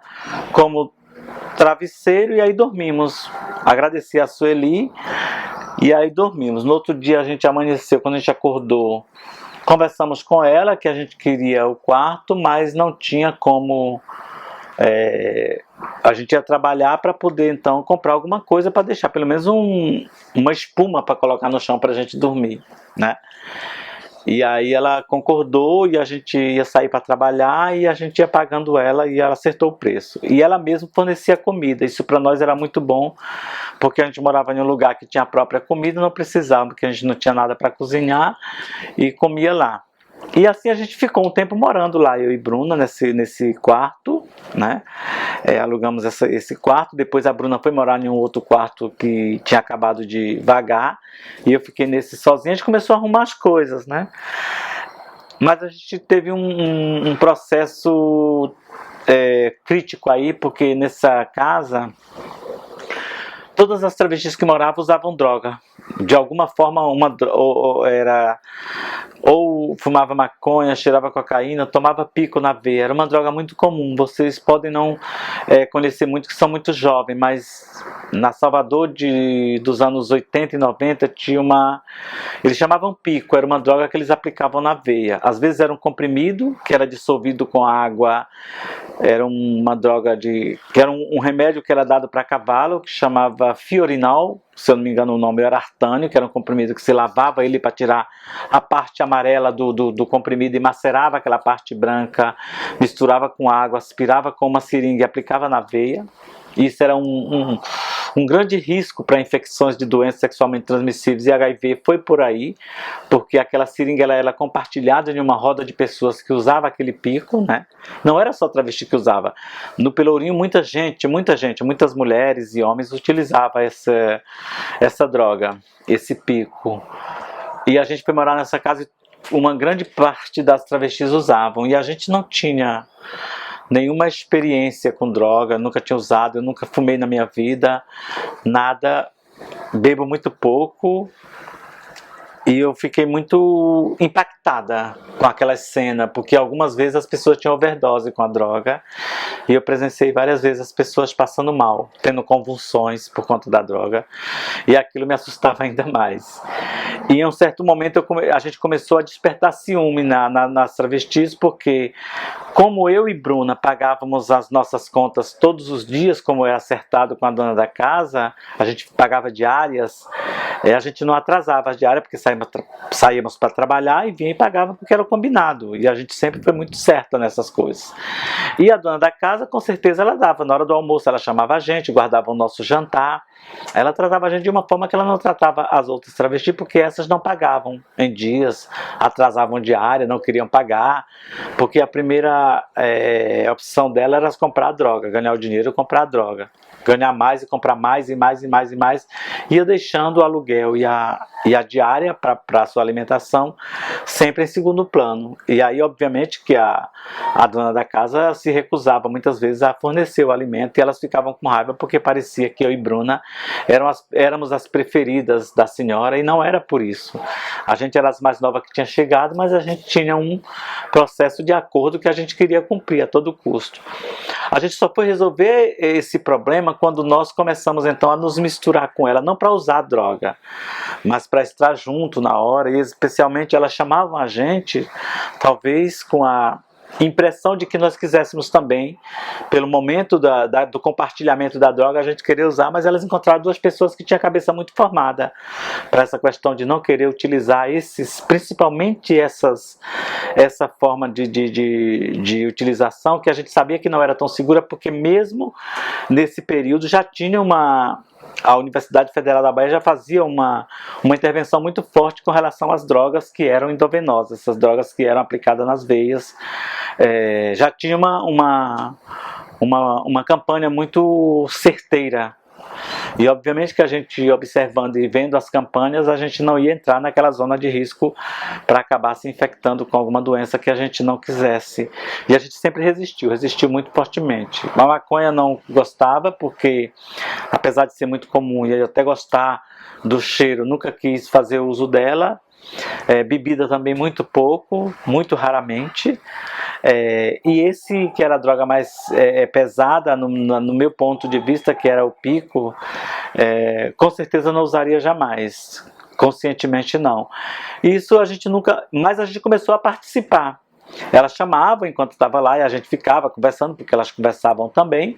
como travesseiro e aí dormimos. Agradeci a Sueli e aí dormimos. No outro dia a gente amanheceu, quando a gente acordou, conversamos com ela que a gente queria o quarto, mas não tinha como... a gente ia trabalhar para poder então comprar alguma coisa para deixar pelo menos uma espuma para colocar no chão para a gente dormir, né? E aí ela concordou e a gente ia sair para trabalhar e a gente ia pagando ela e ela acertou o preço. E ela mesma fornecia comida, isso para nós era muito bom, porque a gente morava em um lugar que tinha a própria comida, não precisava, porque a gente não tinha nada para cozinhar e comia lá. E assim a gente ficou um tempo morando lá, eu e Bruna, nesse quarto, né? Alugamos esse quarto, depois a Bruna foi morar em um outro quarto que tinha acabado de vagar, e eu fiquei nesse sozinho, a gente começou a arrumar as coisas, né? Mas a gente teve um processo crítico aí, porque nessa casa... Todas as travestis que moravam usavam droga. De alguma forma, ou fumava maconha, cheirava cocaína, tomava pico na veia. Era uma droga muito comum. Vocês podem não conhecer muito, que são muito jovens, mas na Salvador dos anos 80 e 90 tinha eles chamavam pico, era uma droga que eles aplicavam na veia. Às vezes era um comprimido, que era dissolvido com água, era uma droga que era um remédio que era dado para cavalo, que chamava Fiorinal, se eu não me engano o nome era Artânio, que era um comprimido que se lavava ele para tirar a parte amarela do comprimido e macerava aquela parte branca, misturava com água, aspirava com uma seringa e aplicava na veia. Isso era um grande risco para infecções de doenças sexualmente transmissíveis, e HIV foi por aí, porque aquela seringa ela era compartilhada em uma roda de pessoas que usava aquele pico, né? Não era só travesti que usava. No Pelourinho muitas mulheres e homens utilizavam essa droga, esse pico. E a gente foi morar nessa casa e uma grande parte das travestis usavam, e a gente não tinha nenhuma experiência com droga, nunca tinha usado, eu nunca fumei na minha vida, nada, bebo muito pouco, e eu fiquei muito impactada com aquela cena, porque algumas vezes as pessoas tinham overdose com a droga, e eu presenciei várias vezes as pessoas passando mal, tendo convulsões por conta da droga, e aquilo me assustava ainda mais. E em um certo momento a gente começou a despertar ciúme nas travestis, porque como eu e Bruna pagávamos as nossas contas todos os dias, como é acertado com a dona da casa, a gente pagava diárias, A gente não atrasava a diária, porque saímos para trabalhar e vinha e pagava porque era o combinado. E a gente sempre foi muito certa nessas coisas. E a dona da casa, com certeza, ela dava. Na hora do almoço, ela chamava a gente, guardava o nosso jantar. Ela tratava a gente de uma forma que ela não tratava as outras travestis, porque essas não pagavam em dias, atrasavam diária, não queriam pagar, porque a primeira opção dela era comprar droga, ganhar o dinheiro e comprar droga. Ganhar mais e comprar mais e mais e mais e mais, ia deixando o aluguel e a diária para a sua alimentação sempre em segundo plano. E aí, obviamente, que a dona da casa se recusava muitas vezes a fornecer o alimento e elas ficavam com raiva porque parecia que eu e Bruna éramos as preferidas da senhora, e não era por isso. A gente era as mais novas que tinha chegado, mas a gente tinha um processo de acordo que a gente queria cumprir a todo custo. A gente só foi resolver esse problema quando nós começamos então a nos misturar com ela, não para usar droga, mas para estar junto na hora, e especialmente elas chamavam a gente, talvez com a impressão de que nós quiséssemos também, pelo momento do compartilhamento da droga, a gente queria usar, mas elas encontraram duas pessoas que tinham a cabeça muito formada para essa questão de não querer utilizar principalmente essa forma de utilização, que a gente sabia que não era tão segura, porque mesmo nesse período já tinha a Universidade Federal da Bahia já fazia uma intervenção muito forte com relação às drogas que eram endovenosas, essas drogas que eram aplicadas nas veias. Já tinha uma campanha muito certeira. E obviamente que a gente, observando e vendo as campanhas, a gente não ia entrar naquela zona de risco para acabar se infectando com alguma doença que a gente não quisesse. E a gente sempre resistiu muito fortemente. A maconha não gostava porque, apesar de ser muito comum e eu até gostar do cheiro, nunca quis fazer uso dela. Bebida também muito pouco, muito raramente. E esse que era a droga mais pesada, no meu ponto de vista, que era o pico, com certeza não usaria jamais, conscientemente não. Isso a gente nunca, mas a gente começou a participar. Elas chamavam enquanto estava lá e a gente ficava conversando, porque elas conversavam também.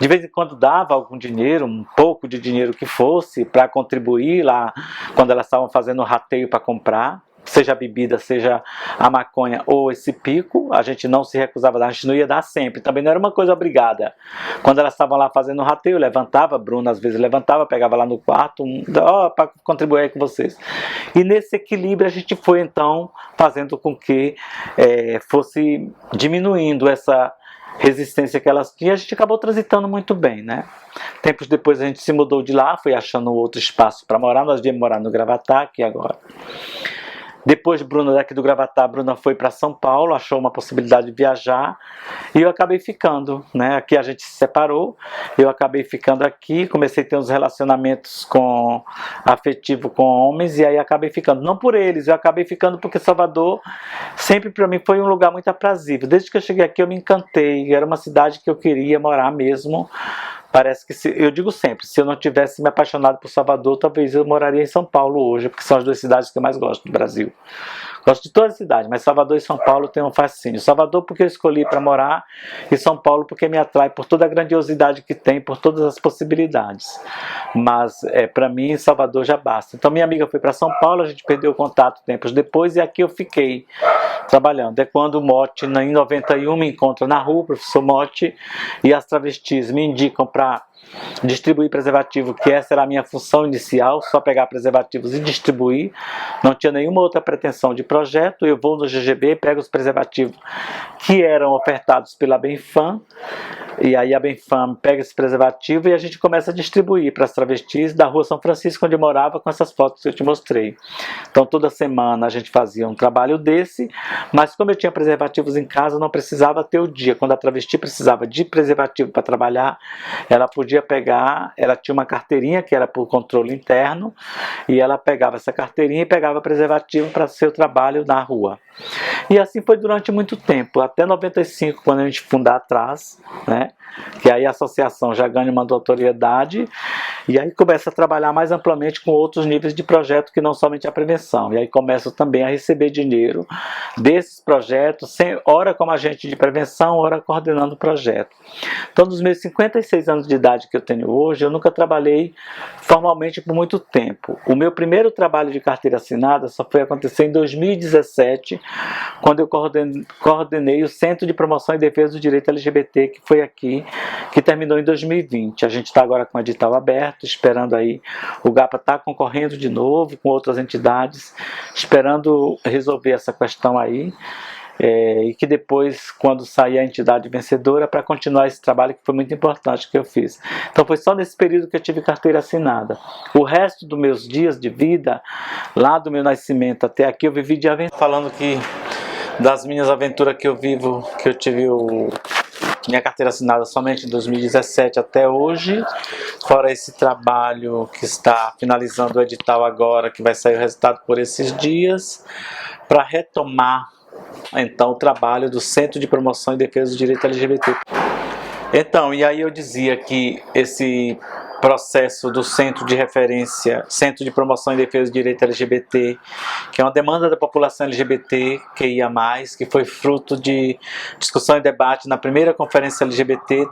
De vez em quando dava algum dinheiro, um pouco de dinheiro que fosse, para contribuir lá quando elas estavam fazendo o rateio para comprar, seja a bebida, seja a maconha ou esse pico. A gente não se recusava a dar, a gente não ia dar sempre, também não era uma coisa obrigada. Quando elas estavam lá fazendo o rateio, levantava, Bruna às vezes levantava, pegava lá no quarto, para contribuir aí com vocês. E nesse equilíbrio a gente foi então fazendo com que fosse diminuindo essa resistência que elas tinham. A gente acabou transitando muito bem, né? Tempos depois a gente se mudou de lá, foi achando outro espaço para morar, nós viemos morar no Gravatá aqui agora. Depois Bruna, daqui do Gravatá, Bruna foi para São Paulo, achou uma possibilidade de viajar e eu acabei ficando, né? Aqui a gente se separou, eu acabei ficando aqui, comecei a ter uns relacionamentos afetivos com homens e aí acabei ficando, não por eles, eu acabei ficando porque Salvador sempre para mim foi um lugar muito aprazível. Desde que eu cheguei aqui eu me encantei, era uma cidade que eu queria morar mesmo. Parece que, eu digo sempre, se eu não tivesse me apaixonado por Salvador, talvez eu moraria em São Paulo hoje, porque são as duas cidades que eu mais gosto do Brasil. Gosto de todas as cidades, mas Salvador e São Paulo têm um fascínio. Salvador porque eu escolhi para morar, e São Paulo porque me atrai por toda a grandiosidade que tem, por todas as possibilidades. Mas para mim Salvador já basta. Então minha amiga foi para São Paulo, a gente perdeu o contato tempos depois, e aqui eu fiquei trabalhando. É quando o Mote, em 91, me encontra na rua, o professor Mote, e as travestis me indicam para distribuir preservativo, que essa era a minha função inicial, só pegar preservativos e distribuir. Não tinha nenhuma outra pretensão de projeto. Eu vou no GGB, pego os preservativos que eram ofertados pela Benfam, e aí a Benfam pega esse preservativo e a gente começa a distribuir para as travestis da rua São Francisco, onde eu morava, com essas fotos que eu te mostrei. Então toda semana a gente fazia um trabalho desse, mas como eu tinha preservativos em casa, eu não precisava ter o dia. Quando a travesti precisava de preservativo para trabalhar, ela podia pegar, ela tinha uma carteirinha que era por controle interno, e ela pegava essa carteirinha e pegava preservativo para seu trabalho na rua. E assim foi durante muito tempo, até 95, quando a gente fundar atrás, né? que aí a associação já ganha uma notoriedade, e aí começa a trabalhar mais amplamente com outros níveis de projeto que não somente a prevenção. E aí começo também a receber dinheiro desses projetos, ora como agente de prevenção, ora coordenando o projeto. Então, dos meus 56 anos de idade que eu tenho hoje, eu nunca trabalhei formalmente por muito tempo. O meu primeiro trabalho de carteira assinada só foi acontecer em 2017, quando eu coordenei o Centro de Promoção e Defesa do Direito LGBT, que foi aqui, que terminou em 2020. A gente está agora com o edital aberto, esperando aí, o GAPA está concorrendo de novo com outras entidades, esperando resolver essa questão aí, e que depois, quando sair a entidade vencedora, para continuar esse trabalho que foi muito importante que eu fiz. Então foi só nesse período que eu tive carteira assinada. O resto dos meus dias de vida, lá do meu nascimento até aqui, eu vivi de aventura. Falando que das minhas aventuras que eu vivo, que eu tive minha carteira assinada somente em 2017 até hoje, fora esse trabalho que está finalizando o edital agora, que vai sair o resultado por esses dias, para retomar então o trabalho do Centro de Promoção e Defesa do Direito LGBT. Então, e aí eu dizia que esse processo do Centro de Referência, Centro de Promoção e Defesa do Direito LGBT, que é uma demanda da população LGBT, que foi fruto de discussão e debate na primeira conferência LGBT,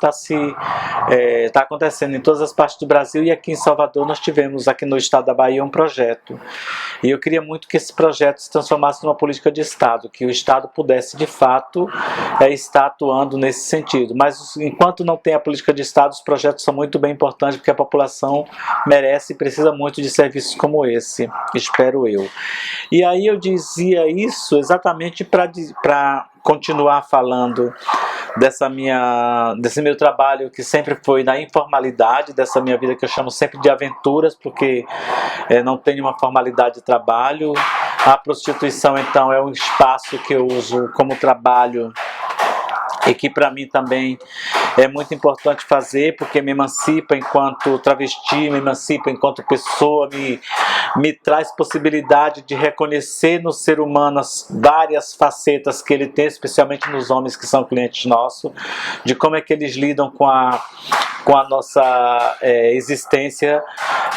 está acontecendo em todas as partes do Brasil, e aqui em Salvador nós tivemos, aqui no estado da Bahia, um projeto. E eu queria muito que esse projeto se transformasse numa política de Estado, que o Estado pudesse, de fato, estar atuando nesse sentido. Mas, enquanto não tem a política de Estado, os projetos são muito bem importantes, porque a população merece e precisa muito de serviços como esse, espero eu. E aí eu dizia isso exatamente para continuar falando desse meu trabalho, que sempre foi na informalidade, dessa minha vida que eu chamo sempre de aventuras, porque não tenho uma formalidade de trabalho. A prostituição, então, é um espaço que eu uso como trabalho, e que para mim também é muito importante fazer, porque me emancipa enquanto travesti, me emancipa enquanto pessoa, me traz possibilidade de reconhecer no ser humano as várias facetas que ele tem, especialmente nos homens que são clientes nossos, de como é que eles lidam com a nossa existência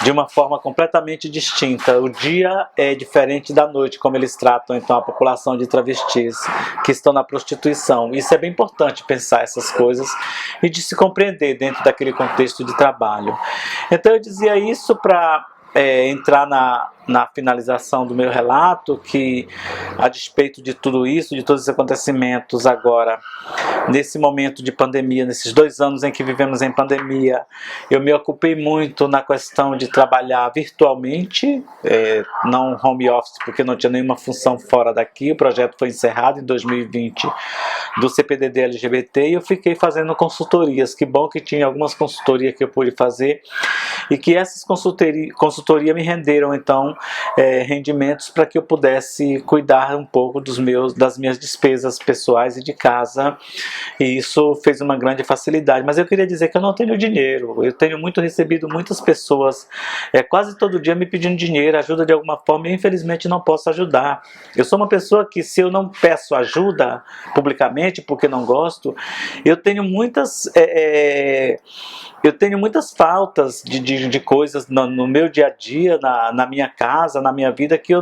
de uma forma completamente distinta. O dia é diferente da noite, como eles tratam então a população de travestis que estão na prostituição. Isso é bem importante, pensar essas coisas e de se compreender dentro daquele contexto de trabalho. Então eu dizia isso para entrar na finalização do meu relato, que a despeito de tudo isso, de todos esses acontecimentos agora, nesse momento de pandemia, nesses 2 anos em que vivemos em pandemia, eu me ocupei muito na questão de trabalhar virtualmente, não home office, porque não tinha nenhuma função fora daqui. O projeto foi encerrado em 2020 do CPDD LGBT, e eu fiquei fazendo consultorias. Que bom que tinha algumas consultorias que eu pude fazer, e que essas consultorias me renderam então rendimentos para que eu pudesse cuidar um pouco das minhas despesas pessoais e de casa, e isso fez uma grande facilidade. Mas eu queria dizer que eu não tenho dinheiro. Eu tenho recebido muitas pessoas quase todo dia me pedindo dinheiro, ajuda de alguma forma, e infelizmente não posso ajudar. Eu sou uma pessoa que, se eu não peço ajuda publicamente porque não gosto, eu tenho muitas faltas de coisas no meu dia a dia, na minha casa, na minha vida, que eu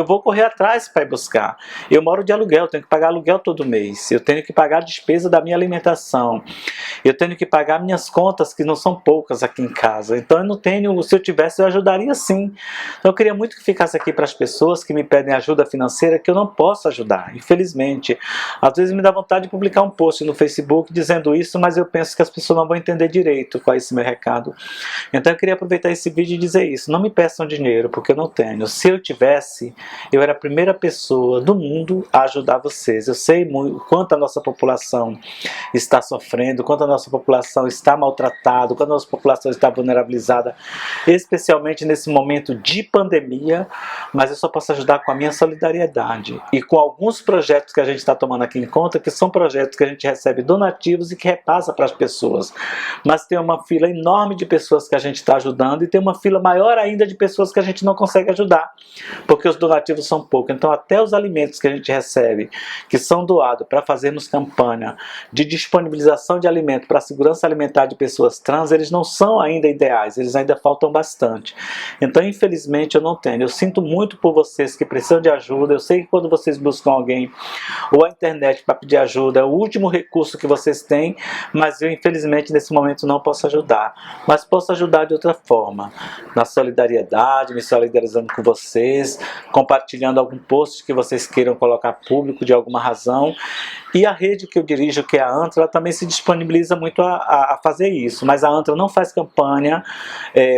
vou correr atrás para ir buscar. Eu moro de aluguel, tenho que pagar aluguel todo mês, eu tenho que pagar a despesa da minha alimentação, eu tenho que pagar minhas contas, que não são poucas aqui em casa. Então eu não tenho, se eu tivesse, eu ajudaria sim. Então eu queria muito que ficasse aqui para as pessoas que me pedem ajuda financeira, que eu não posso ajudar, infelizmente. Às vezes me dá vontade de publicar um post no Facebook dizendo isso, mas eu penso que as pessoas não vão entender direito qual é esse meu recado. Então eu queria aproveitar esse vídeo e dizer isso: não me peçam dinheiro, porque eu não tenho. Se eu tivesse, eu era a primeira pessoa do mundo a ajudar vocês. Eu sei muito quanto a nossa população está sofrendo, quanto a nossa população está maltratada, quanto a nossa população está vulnerabilizada, especialmente nesse momento de pandemia, mas eu só posso ajudar com a minha solidariedade e com alguns projetos que a gente está tomando aqui em conta, que são projetos que a gente recebe donativos e que repassa para as pessoas. Mas tem uma fila enorme de pessoas que a gente está ajudando, e tem uma fila maior ainda de pessoas que a gente não consegue ajudar, porque os donativos são poucos. Então até os alimentos que a gente recebe, que são doados para fazermos campanha de disponibilização de alimento para a segurança alimentar de pessoas trans, eles não são ainda ideais, eles ainda faltam bastante. Então infelizmente eu não tenho. Eu sinto muito por vocês que precisam de ajuda. Eu sei que quando vocês buscam alguém ou a internet para pedir ajuda é o último recurso que vocês têm, mas eu infelizmente nesse momento não posso ajudar. Mas posso ajudar de outra forma, na solidariedade, me solidarizando com vocês, compartilhando algum post que vocês queiram colocar público de alguma razão. E a rede que eu dirijo, que é a ANTRA, ela também se disponibiliza muito a fazer isso, mas a ANTRA não faz campanha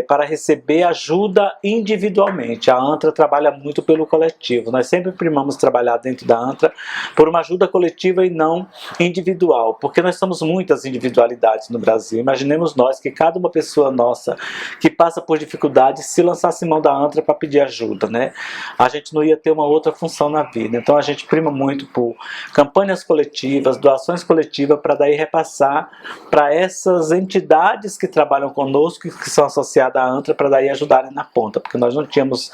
para receber ajuda individualmente. A ANTRA trabalha muito pelo coletivo. Nós sempre primamos trabalhar dentro da ANTRA por uma ajuda coletiva e não individual, porque nós somos muitas individualidades no Brasil. Imaginemos nós que cada uma pessoa nossa que passa por dificuldades, se lançasse mão da ANTRA para pedir ajuda, né? A gente não ia ter uma outra função na vida. Então a gente prima muito por campanhas coletivas, doações coletivas, para daí repassar para essas entidades que trabalham conosco, que são associadas à ANTRA, para daí ajudarem na ponta, porque nós não tínhamos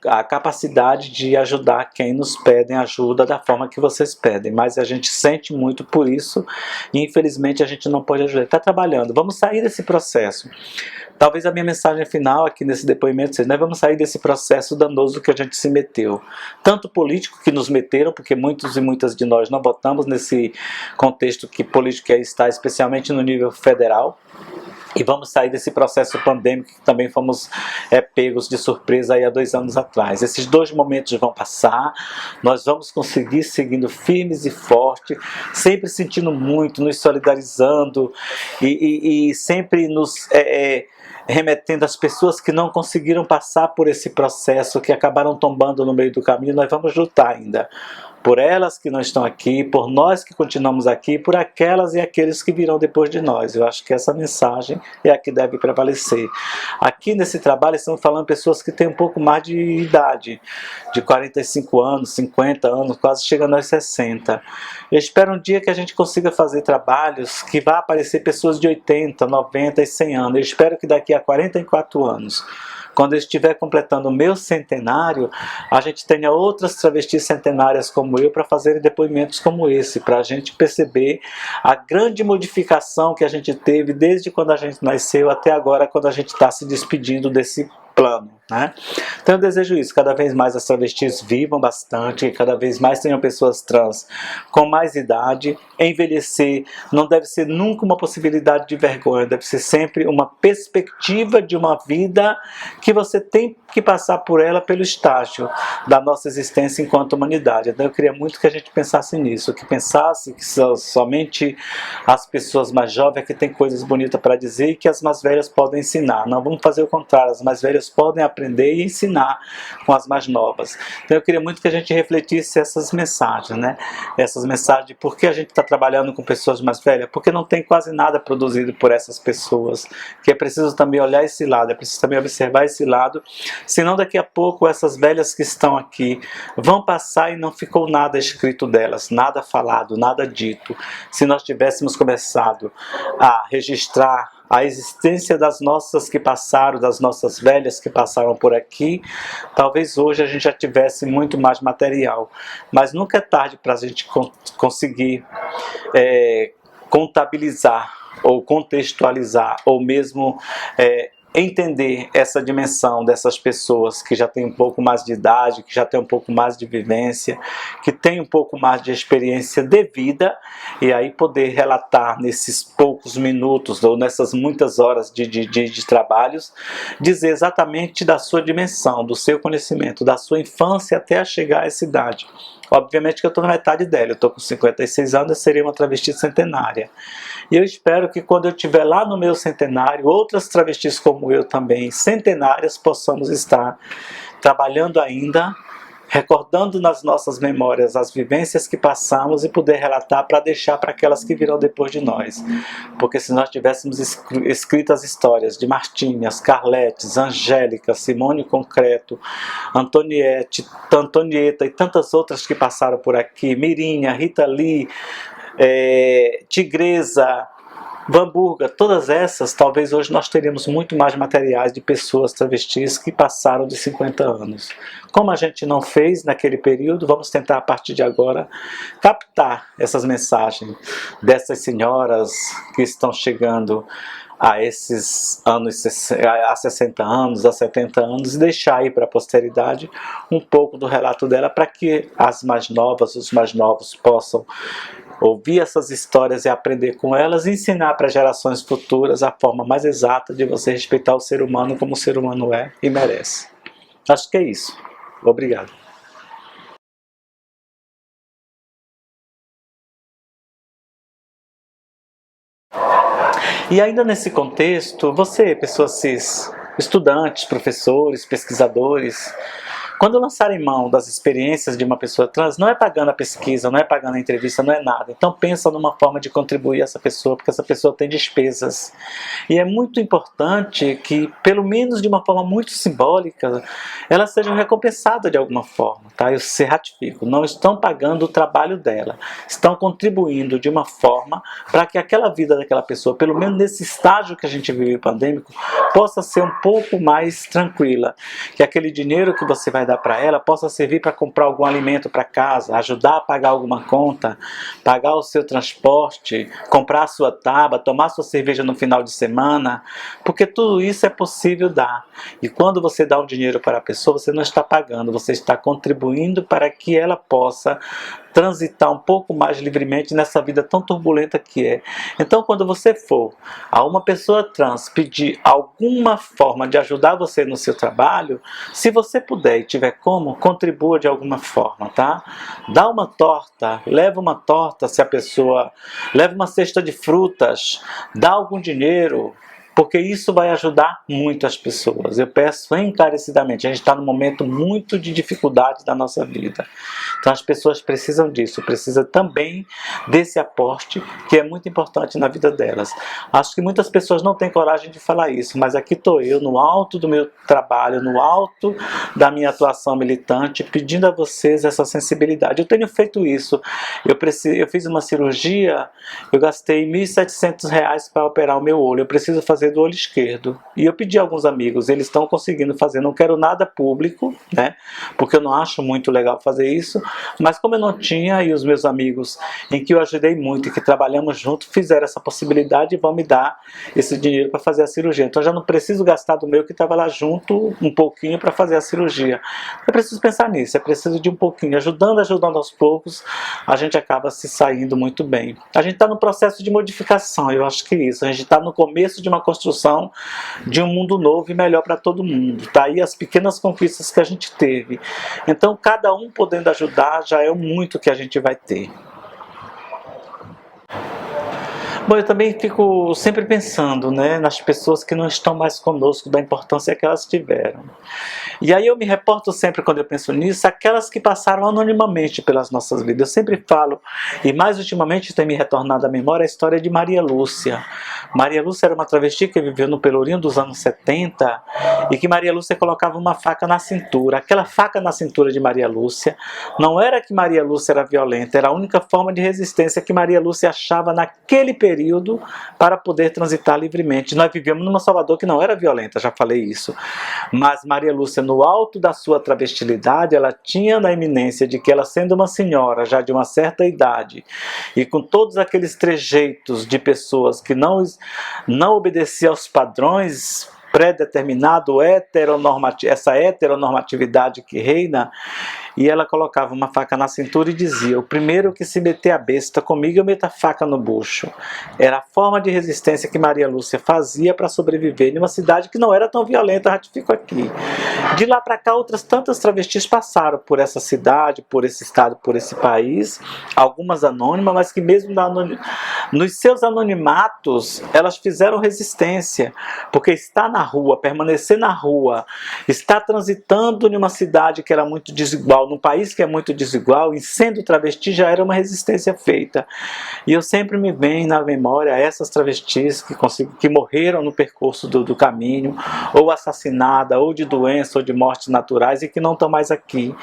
a capacidade de ajudar quem nos pedem ajuda da forma que vocês pedem, mas a gente sente muito por isso e infelizmente a gente não pode ajudar. Está trabalhando, vamos sair desse processo. Talvez a minha mensagem final aqui nesse depoimento seja: nós vamos sair desse processo danoso que a gente se meteu. Tanto político que nos meteram, porque muitos e muitas de nós não votamos nesse contexto que político está, especialmente no nível federal. E vamos sair desse processo pandêmico que também fomos pegos de surpresa aí há 2 anos atrás. Esses 2 momentos vão passar, nós vamos conseguir seguindo firmes e fortes, sempre sentindo muito, nos solidarizando e sempre nos remetendo às pessoas que não conseguiram passar por esse processo, que acabaram tombando no meio do caminho. Nós vamos lutar ainda por elas que não estão aqui, por nós que continuamos aqui, por aquelas e aqueles que virão depois de nós. Eu acho que essa mensagem é a que deve prevalecer. Aqui nesse trabalho estamos falando de pessoas que têm um pouco mais de idade, de 45 anos, 50 anos, quase chegando aos 60. Eu espero um dia que a gente consiga fazer trabalhos que vá aparecer pessoas de 80, 90 e 100 anos. Eu espero que daqui a 44 anos, quando eu estiver completando o meu centenário, a gente tenha outras travestis centenárias como eu para fazerem depoimentos como esse, para a gente perceber a grande modificação que a gente teve desde quando a gente nasceu até agora, quando a gente está se despedindo desse plano, né? Então eu desejo isso, cada vez mais as travestis vivam bastante, cada vez mais tenham pessoas trans com mais idade. Envelhecer não deve ser nunca uma possibilidade de vergonha, deve ser sempre uma perspectiva de uma vida que você tem que passar por ela pelo estágio da nossa existência enquanto humanidade. Então eu queria muito que a gente pensasse nisso, que pensasse que somente as pessoas mais jovens que têm coisas bonitas para dizer e que as mais velhas podem ensinar. Não vamos fazer o contrário, as mais velhas podem aprender e ensinar com as mais novas. Então eu queria muito que a gente refletisse essas mensagens, né? Essas mensagens de por que a gente está trabalhando com pessoas mais velhas, porque não tem quase nada produzido por essas pessoas, que é preciso também olhar esse lado, é preciso também observar esse lado, senão daqui a pouco essas velhas que estão aqui vão passar e não ficou nada escrito delas, nada falado, nada dito. Se nós tivéssemos começado a registrar a existência das nossas que passaram, das nossas velhas que passaram por aqui, talvez hoje a gente já tivesse muito mais material. Mas nunca é tarde para a gente conseguir contabilizar, ou contextualizar, ou mesmo entender essa dimensão dessas pessoas que já têm um pouco mais de idade, que já têm um pouco mais de vivência, que têm um pouco mais de experiência de vida, e aí poder relatar nesses poucos minutos ou nessas muitas horas de trabalhos, dizer exatamente da sua dimensão, do seu conhecimento, da sua infância até chegar a essa idade. Obviamente que eu estou na metade dela, eu estou com 56 anos, eu seria uma travesti centenária. E eu espero que quando eu estiver lá no meu centenário, outras travestis como eu também, centenárias, possamos estar trabalhando ainda, recordando nas nossas memórias as vivências que passamos e poder relatar para deixar para aquelas que virão depois de nós. Porque se nós tivéssemos escrito as histórias de Martinhas, Carletes, Angélica, Simone Concreto, Antonieta e tantas outras que passaram por aqui, Mirinha, Rita Lee, Tigresa, Hamburgo, todas essas, talvez hoje nós teríamos muito mais materiais de pessoas travestis que passaram de 50 anos. Como a gente não fez naquele período, vamos tentar a partir de agora captar essas mensagens dessas senhoras que estão chegando a esses anos, a 60 anos, a 70 anos, e deixar aí para a posteridade um pouco do relato dela para que as mais novas, os mais novos possam ouvir essas histórias e aprender com elas e ensinar para gerações futuras a forma mais exata de você respeitar o ser humano como o ser humano é e merece. Acho que é isso. Obrigado. E ainda nesse contexto, você, pessoas cis, estudantes, professores, pesquisadores, quando lançarem mão das experiências de uma pessoa trans, não é pagando a pesquisa, não é pagando a entrevista, não é nada. Então pensa numa forma de contribuir a essa pessoa, porque essa pessoa tem despesas. E é muito importante que, pelo menos de uma forma muito simbólica, ela seja recompensada de alguma forma. Tá? Eu se ratifico, não estão pagando o trabalho dela, estão contribuindo de uma forma para que aquela vida daquela pessoa, pelo menos nesse estágio que a gente vive pandêmico, possa ser um pouco mais tranquila. Que aquele dinheiro que você vai dar para ela possa servir para comprar algum alimento para casa, ajudar a pagar alguma conta, pagar o seu transporte, comprar a sua tábua, tomar sua cerveja no final de semana, porque tudo isso é possível dar. E quando você dá um dinheiro para a pessoa, você não está pagando, você está contribuindo para que ela possa transitar um pouco mais livremente nessa vida tão turbulenta que é. Então, quando você for a uma pessoa trans pedir alguma forma de ajudar você no seu trabalho, se você puder e tiver como, contribua de alguma forma, tá? Dá uma torta, leva uma torta se a pessoa... leva uma cesta de frutas, dá algum dinheiro, porque isso vai ajudar muito as pessoas. Eu peço encarecidamente, a gente está num momento muito de dificuldade da nossa vida. Então as pessoas precisam disso, precisam também desse aporte que é muito importante na vida delas. Acho que muitas pessoas não têm coragem de falar isso, mas aqui estou eu, no alto do meu trabalho, no alto da minha atuação militante, pedindo a vocês essa sensibilidade. Eu tenho feito isso. Eu fiz uma cirurgia, eu gastei R$ 1.700 para operar o meu olho. Eu preciso fazer do olho esquerdo. E eu pedi a alguns amigos, eles estão conseguindo fazer. Não quero nada público, né? Porque eu não acho muito legal fazer isso. Mas como eu não tinha, e os meus amigos, em que eu ajudei muito e que trabalhamos junto, fizeram essa possibilidade e vão me dar esse dinheiro para fazer a cirurgia. Então eu já não preciso gastar do meu que estava lá junto um pouquinho para fazer a cirurgia. Eu preciso pensar nisso, é preciso de um pouquinho. Ajudando aos poucos, a gente acaba se saindo muito bem. A gente está no processo de modificação, eu acho que é isso. A gente está no começo de uma construção de um mundo novo e melhor para todo mundo. Tá aí as pequenas conquistas que a gente teve. Então, cada um podendo ajudar já é muito que a gente vai ter. Bom, eu também fico sempre pensando, né, nas pessoas que não estão mais conosco, da importância que elas tiveram. E aí eu me reporto sempre, quando eu penso nisso, aquelas que passaram anonimamente pelas nossas vidas. Eu sempre falo, e mais ultimamente tem me retornado à memória a história de Maria Lúcia. Maria Lúcia era uma travesti que viveu no Pelourinho dos anos 70 e que Maria Lúcia colocava uma faca na cintura. Aquela faca na cintura de Maria Lúcia não era que Maria Lúcia era violenta, era a única forma de resistência que Maria Lúcia achava naquele período para poder transitar livremente. Nós vivíamos numa Salvador que não era violenta, já falei isso. Mas Maria Lúcia, no alto da sua travestilidade, ela tinha na iminência de que ela, sendo uma senhora já de uma certa idade e com todos aqueles trejeitos de pessoas que não obedeciam aos padrões pré-determinado, essa heteronormatividade que reina, e ela colocava uma faca na cintura e dizia: o primeiro que se meter a besta comigo, eu meto a faca no bucho. Era a forma de resistência que Maria Lúcia fazia para sobreviver em uma cidade que não era tão violenta, ratifico aqui. De lá para cá, outras tantas travestis passaram por essa cidade, por esse estado, por esse país, algumas anônimas, mas que mesmo nos seus anonimatos, elas fizeram resistência, porque estar na rua, permanecer na rua, estar transitando em uma cidade que era muito desigual, num país que é muito desigual, e sendo travesti já era uma resistência feita. E eu sempre me venho na memória essas travestis que morreram no percurso do caminho, ou assassinada, ou de doença, ou de mortes naturais, e que não estão mais aqui,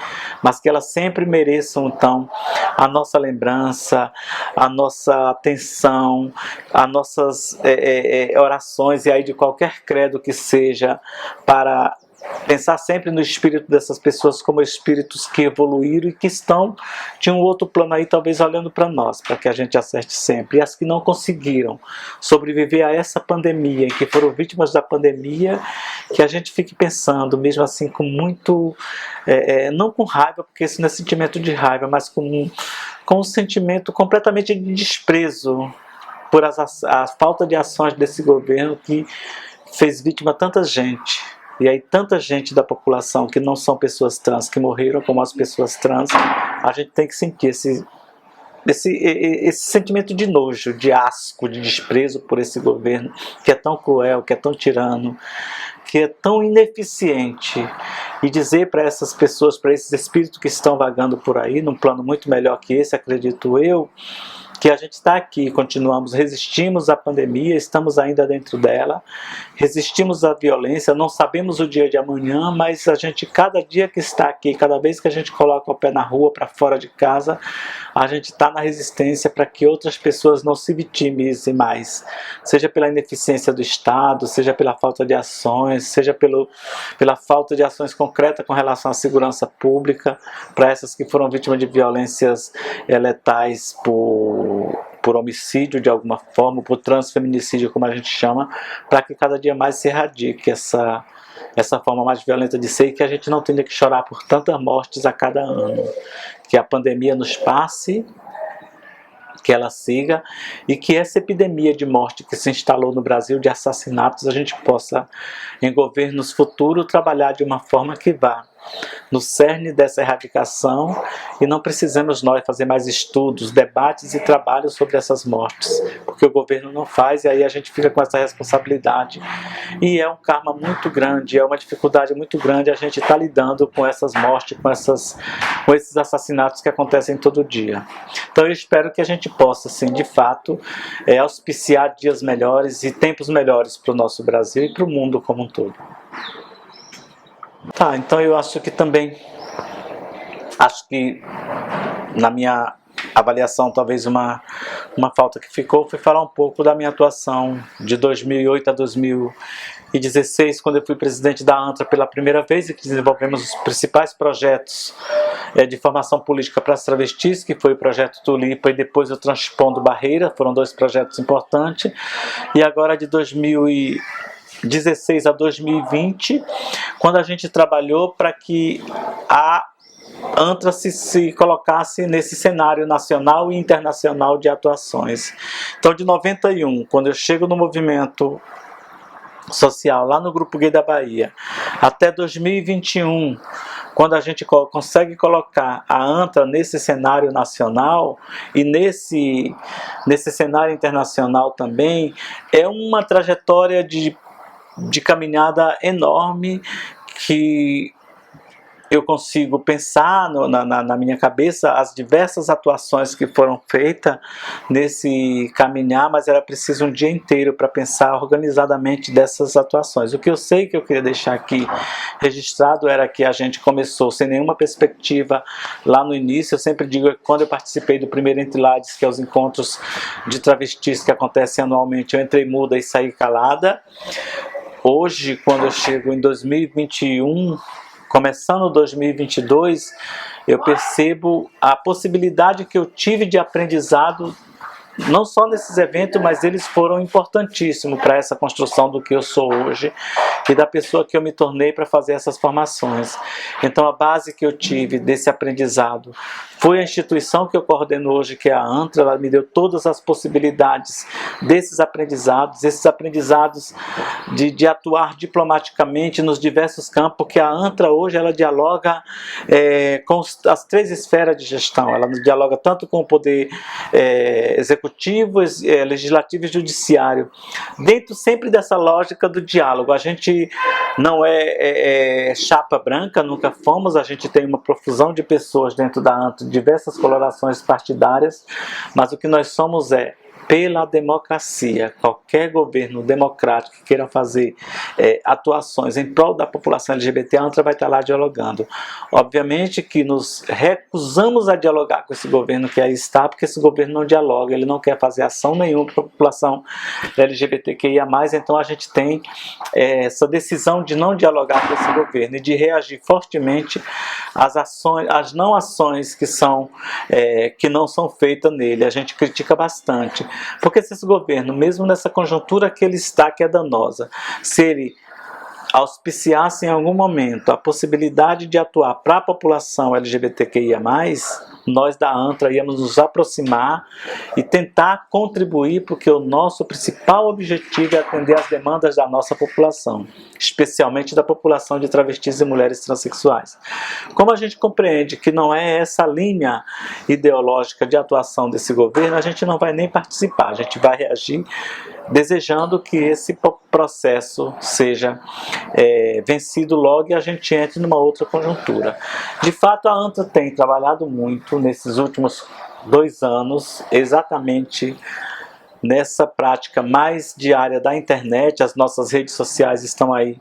mas que elas sempre mereçam então a nossa lembrança, a nossa atenção, atenção, as nossas orações, e aí de qualquer credo que seja, para pensar sempre no espírito dessas pessoas como espíritos que evoluíram e que estão de um outro plano aí, talvez olhando para nós, para que a gente acerte sempre. E as que não conseguiram sobreviver a essa pandemia, que foram vítimas da pandemia, que a gente fique pensando, mesmo assim, com muito, não com raiva, porque isso não é sentimento de raiva, mas com um sentimento completamente de desprezo por a falta de ações desse governo que fez vítima a tanta gente. E aí tanta gente da população que não são pessoas trans, que morreram como as pessoas trans, a gente tem que sentir esse sentimento de nojo, de asco, de desprezo por esse governo que é tão cruel, que é tão tirano, que é tão ineficiente. E dizer para essas pessoas, para esses espíritos que estão vagando por aí, num plano muito melhor que esse, acredito eu, que a gente está aqui, continuamos, resistimos à pandemia, estamos ainda dentro dela, resistimos à violência, não sabemos o dia de amanhã, mas a gente, cada dia que está aqui, cada vez que a gente coloca o pé na rua, para fora de casa, a gente está na resistência para que outras pessoas não se vitimizem mais, seja pela ineficiência do Estado, seja pela falta de ações, seja pela falta de ações concretas com relação à segurança pública, para essas que foram vítimas de violências letais por homicídio de alguma forma, por transfeminicídio, como a gente chama, para que cada dia mais se erradique essa forma mais violenta de ser, e que a gente não tenha que chorar por tantas mortes a cada ano. Que a pandemia nos passe, que ela siga, e que essa epidemia de morte que se instalou no Brasil, de assassinatos, a gente possa, em governos futuros, trabalhar de uma forma que vá no cerne dessa erradicação, e não precisamos nós fazer mais estudos, debates e trabalhos sobre essas mortes, porque o governo não faz, e aí a gente fica com essa responsabilidade, e é um karma muito grande, é uma dificuldade muito grande a gente estar lidando com essas mortes, com esses assassinatos que acontecem todo dia. Então eu espero que a gente possa, assim, de fato, auspiciar dias melhores e tempos melhores para o nosso Brasil e para o mundo como um todo. Tá, então eu acho que na minha avaliação, talvez uma falta que ficou foi falar um pouco da minha atuação de 2008 a 2016, quando eu fui presidente da ANTRA pela primeira vez, e que desenvolvemos os principais projetos de formação política para as travestis, que foi o projeto Tulipa e depois o Transpondo Barreira, foram dois projetos importantes, e agora de 2016 a 2020, quando a gente trabalhou para que a ANTRA se colocasse nesse cenário nacional e internacional de atuações. Então, de 91, quando eu chego no movimento social, lá no Grupo Gay da Bahia, até 2021, quando a gente consegue colocar a ANTRA nesse cenário nacional e nesse cenário internacional também, é uma trajetória de caminhada enorme, que eu consigo pensar na minha cabeça as diversas atuações que foram feitas nesse caminhar, mas era preciso um dia inteiro para pensar organizadamente dessas atuações. O que eu sei que eu queria deixar aqui registrado era que a gente começou sem nenhuma perspectiva lá no início. Eu sempre digo que quando eu participei do primeiro Entre Lades, que é os encontros de travestis que acontecem anualmente, eu entrei muda e saí calada. Hoje, quando eu chego em 2021, começando 2022, eu percebo a possibilidade que eu tive de aprendizado, não só nesses eventos, mas eles foram importantíssimos para essa construção do que eu sou hoje e da pessoa que eu me tornei para fazer essas formações. Então a base que eu tive desse aprendizado foi a instituição que eu coordeno hoje, que é a ANTRA. Ela me deu todas as possibilidades desses aprendizados, de atuar diplomaticamente nos diversos campos, porque a ANTRA hoje ela dialoga com as três esferas de gestão. Ela dialoga tanto com o poder executivo, legislativo e judiciário, dentro sempre dessa lógica do diálogo. A gente não é chapa branca, nunca fomos, a gente tem uma profusão de pessoas dentro da ANTRA, diversas colorações partidárias, mas o que nós somos pela democracia. Qualquer governo democrático que queira fazer atuações em prol da população LGBT, a ANTRA vai estar lá dialogando. Obviamente que nos recusamos a dialogar com esse governo que aí está, porque esse governo não dialoga, ele não quer fazer ação nenhuma para a população LGBTQIA+, então a gente tem essa decisão de não dialogar com esse governo e de reagir fortemente às não ações que não são feitas nele. A gente critica bastante, porque se esse governo, mesmo nessa conjuntura que ele está, que é danosa, se ele auspiciasse em algum momento a possibilidade de atuar para a população LGBTQIA+, nós da ANTRA íamos nos aproximar e tentar contribuir, porque o nosso principal objetivo é atender às demandas da nossa população, especialmente da população de travestis e mulheres transexuais. Como a gente compreende que não é essa linha ideológica de atuação desse governo, a gente não vai nem participar, a gente vai reagir desejando que esse processo seja vencido logo e a gente entre numa outra conjuntura. De fato, a ANTRA tem trabalhado muito nesses últimos 2 anos, exatamente nessa prática mais diária da internet. As nossas redes sociais estão aí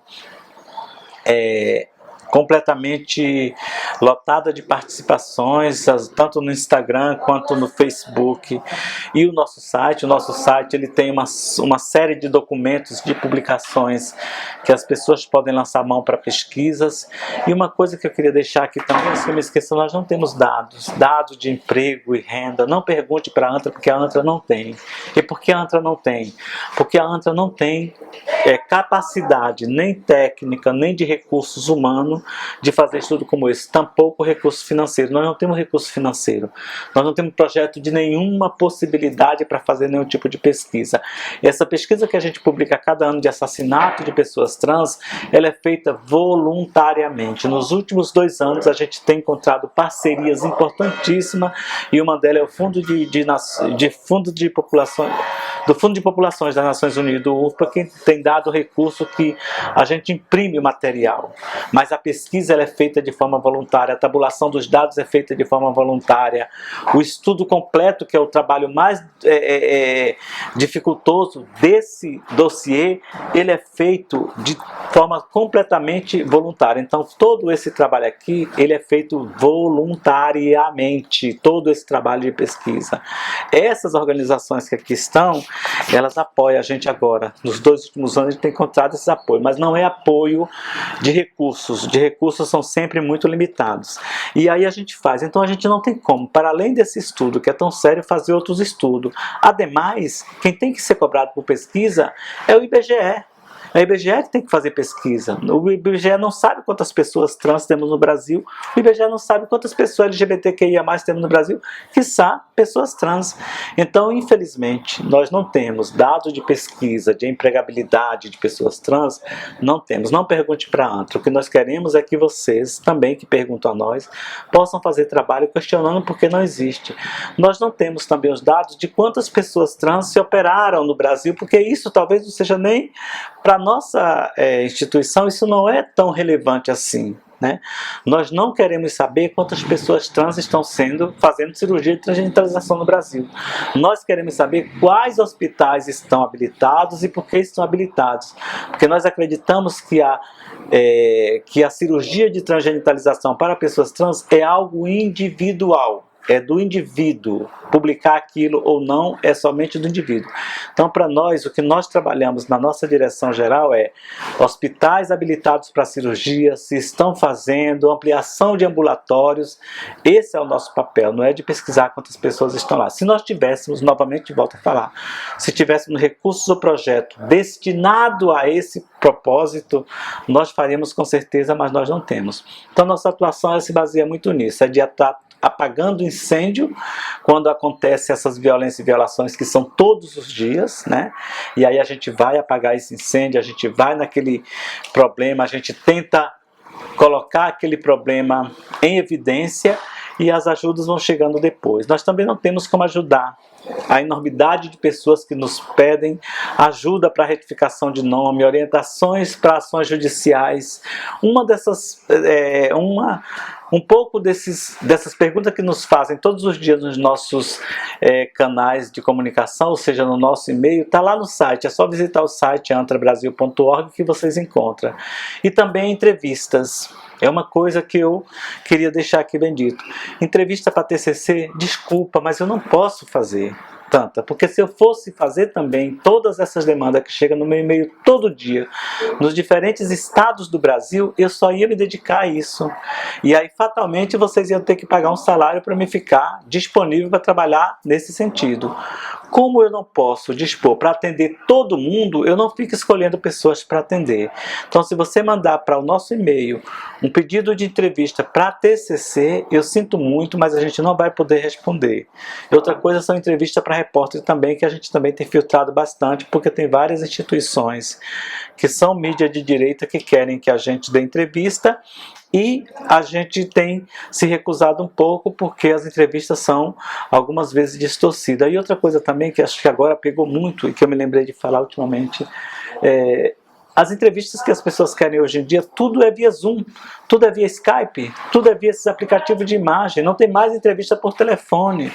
completamente lotada de participações, tanto no Instagram quanto no Facebook. E o nosso site ele tem uma série de documentos, de publicações que as pessoas podem lançar mão para pesquisas. E uma coisa que eu queria deixar aqui também, se eu me esqueço, nós não temos dados de emprego e renda. Não pergunte para a ANTRA, porque a ANTRA não tem. E por que a ANTRA não tem? Porque a ANTRA não tem capacidade nem técnica, nem de recursos humanos de fazer estudo como esse, tampouco recurso financeiro. Nós não temos recurso financeiro, nós não temos projeto de nenhuma possibilidade para fazer nenhum tipo de pesquisa. E essa pesquisa que a gente publica cada ano de assassinato de pessoas trans, ela é feita voluntariamente. Nos últimos 2 anos a gente tem encontrado parcerias importantíssimas e uma delas é o Fundo de Populações das Nações Unidas, do UNFPA, que tem dado recurso que a gente imprime o material, mas a pesquisa ela é feita de forma voluntária, a tabulação dos dados é feita de forma voluntária, o estudo completo, que é o trabalho mais dificultoso desse dossiê, ele é feito de forma completamente voluntária. Então todo esse trabalho aqui, ele é feito voluntariamente, todo esse trabalho de pesquisa. Essas organizações que aqui estão, elas apoiam a gente agora. Nos 2 últimos anos a gente tem encontrado esse apoio, mas não é apoio de recursos. De recursos são sempre muito limitados. E aí a gente faz. Então a gente não tem como, para além desse estudo que é tão sério, fazer outros estudos. Ademais, quem tem que ser cobrado por pesquisa é o IBGE. A IBGE tem que fazer pesquisa. O IBGE não sabe quantas pessoas trans temos no Brasil. O IBGE não sabe quantas pessoas LGBTQIA+ temos no Brasil, quiçá pessoas trans. Então, infelizmente, nós não temos dados de pesquisa de empregabilidade de pessoas trans. Não temos. Não pergunte para a ANTRA. O que nós queremos é que vocês, também que perguntam a nós, possam fazer trabalho questionando porque não existe. Nós não temos também os dados de quantas pessoas trans se operaram no Brasil, porque isso talvez não seja nem para nossa instituição, isso não é tão relevante assim, né? Nós não queremos saber quantas pessoas trans estão fazendo cirurgia de transgenitalização no Brasil. Nós queremos saber quais hospitais estão habilitados e por que estão habilitados. Porque nós acreditamos que a cirurgia de transgenitalização para pessoas trans é algo individual. É do indivíduo. Publicar aquilo ou não é somente do indivíduo. Então, para nós, o que nós trabalhamos na nossa direção geral é hospitais habilitados para cirurgia, se estão fazendo, ampliação de ambulatórios. Esse é o nosso papel, não é de pesquisar quantas pessoas estão lá. Se nós tivéssemos, novamente volto a falar, se tivéssemos recursos do projeto destinado a esse propósito, nós faríamos com certeza, mas nós não temos. Então, nossa atuação se baseia muito nisso, é de estar apagando incêndio quando acontece essas violências e violações que são todos os dias, né? E aí a gente vai apagar esse incêndio, a gente vai naquele problema, a gente tenta colocar aquele problema em evidência e as ajudas vão chegando depois. Nós também não temos como ajudar a enormidade de pessoas que nos pedem ajuda para retificação de nome, orientações para ações judiciais. Uma um pouco dessas perguntas que nos fazem todos os dias nos nossos canais de comunicação, ou seja, no nosso e-mail, está lá no site. É só visitar o site antrabrasil.org que vocês encontram. E também entrevistas. É uma coisa que eu queria deixar aqui bem dito. Entrevista para TCC, desculpa, mas eu não posso fazer tanta, porque se eu fosse fazer também todas essas demandas que chegam no meu e-mail todo dia, nos diferentes estados do Brasil, eu só ia me dedicar a isso. E aí fatalmente vocês iam ter que pagar um salário para me ficar disponível para trabalhar nesse sentido. Como eu não posso dispor para atender todo mundo, eu não fico escolhendo pessoas para atender. Então, se você mandar para o nosso e-mail um pedido de entrevista para TCC, eu sinto muito, mas a gente não vai poder responder. E outra coisa são entrevistas para repórter também, que a gente também tem filtrado bastante, porque tem várias instituições que são mídia de direita que querem que a gente dê entrevista, e a gente tem se recusado um pouco porque as entrevistas são algumas vezes distorcidas. E outra coisa também que acho que agora pegou muito e que eu me lembrei de falar ultimamente, as entrevistas que as pessoas querem hoje em dia, tudo é via Zoom, tudo é via Skype, tudo é via esses aplicativos de imagem, não tem mais entrevista por telefone,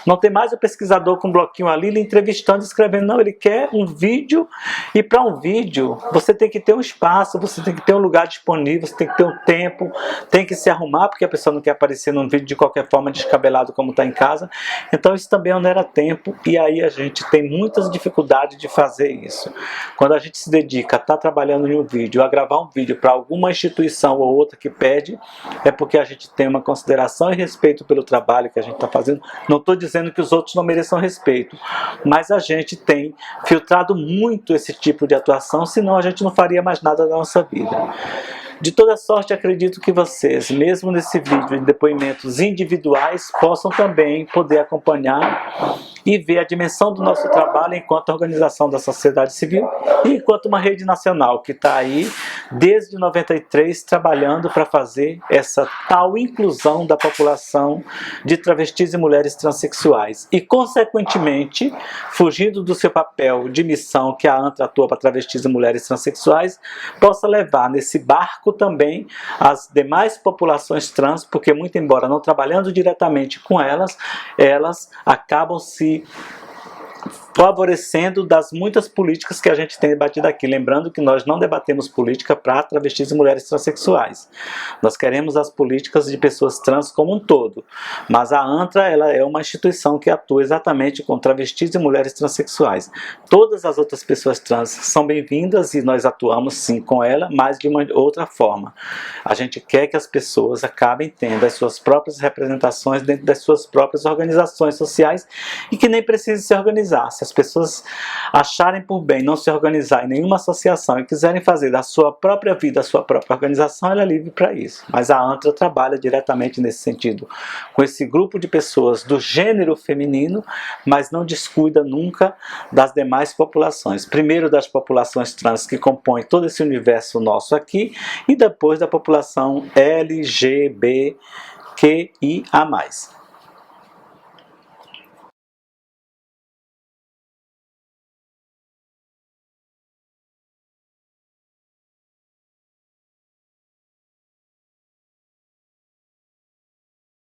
não tem mais o pesquisador com um bloquinho ali, ele entrevistando, escrevendo, não, ele quer um vídeo, e para um vídeo você tem que ter um espaço, você tem que ter um lugar disponível, você tem que ter um tempo, tem que se arrumar, porque a pessoa não quer aparecer num vídeo de qualquer forma descabelado como está em casa, então isso também onera tempo, e aí a gente tem muitas dificuldades de fazer isso. Quando a gente se dedica a estar trabalhando em um vídeo, a gravar um vídeo para alguma instituição ou outra que pede, é porque a gente tem uma consideração e respeito pelo trabalho que a gente está fazendo. Não estou dizendo que os outros não mereçam respeito, mas a gente tem filtrado muito esse tipo de atuação, senão a gente não faria mais nada da nossa vida. De toda sorte, acredito que vocês, mesmo nesse vídeo em depoimentos individuais, possam também poder acompanhar e ver a dimensão do nosso trabalho enquanto organização da sociedade civil e enquanto uma rede nacional que está aí desde 93 trabalhando para fazer essa tal inclusão da população de travestis e mulheres transexuais e, consequentemente, fugindo do seu papel de missão que a ANTRA atua para travestis e mulheres transexuais, possa levar nesse barco também as demais populações trans, porque muito embora não trabalhando diretamente com elas, elas acabam se favorecendo das muitas políticas que a gente tem debatido aqui. Lembrando que nós não debatemos política para travestis e mulheres transexuais. Nós queremos as políticas de pessoas trans como um todo. Mas a ANTRA, ela é uma instituição que atua exatamente com travestis e mulheres transexuais. Todas as outras pessoas trans são bem-vindas e nós atuamos sim com ela, mas de uma outra forma. A gente quer que as pessoas acabem tendo as suas próprias representações dentro das suas próprias organizações sociais e que nem precisem se organizar. Se as pessoas acharem por bem não se organizar em nenhuma associação e quiserem fazer da sua própria vida a sua própria organização, ela é livre para isso. Mas a ANTRA trabalha diretamente nesse sentido, com esse grupo de pessoas do gênero feminino, mas não descuida nunca das demais populações. Primeiro das populações trans que compõem todo esse universo nosso aqui e depois da população LGBTQIA+.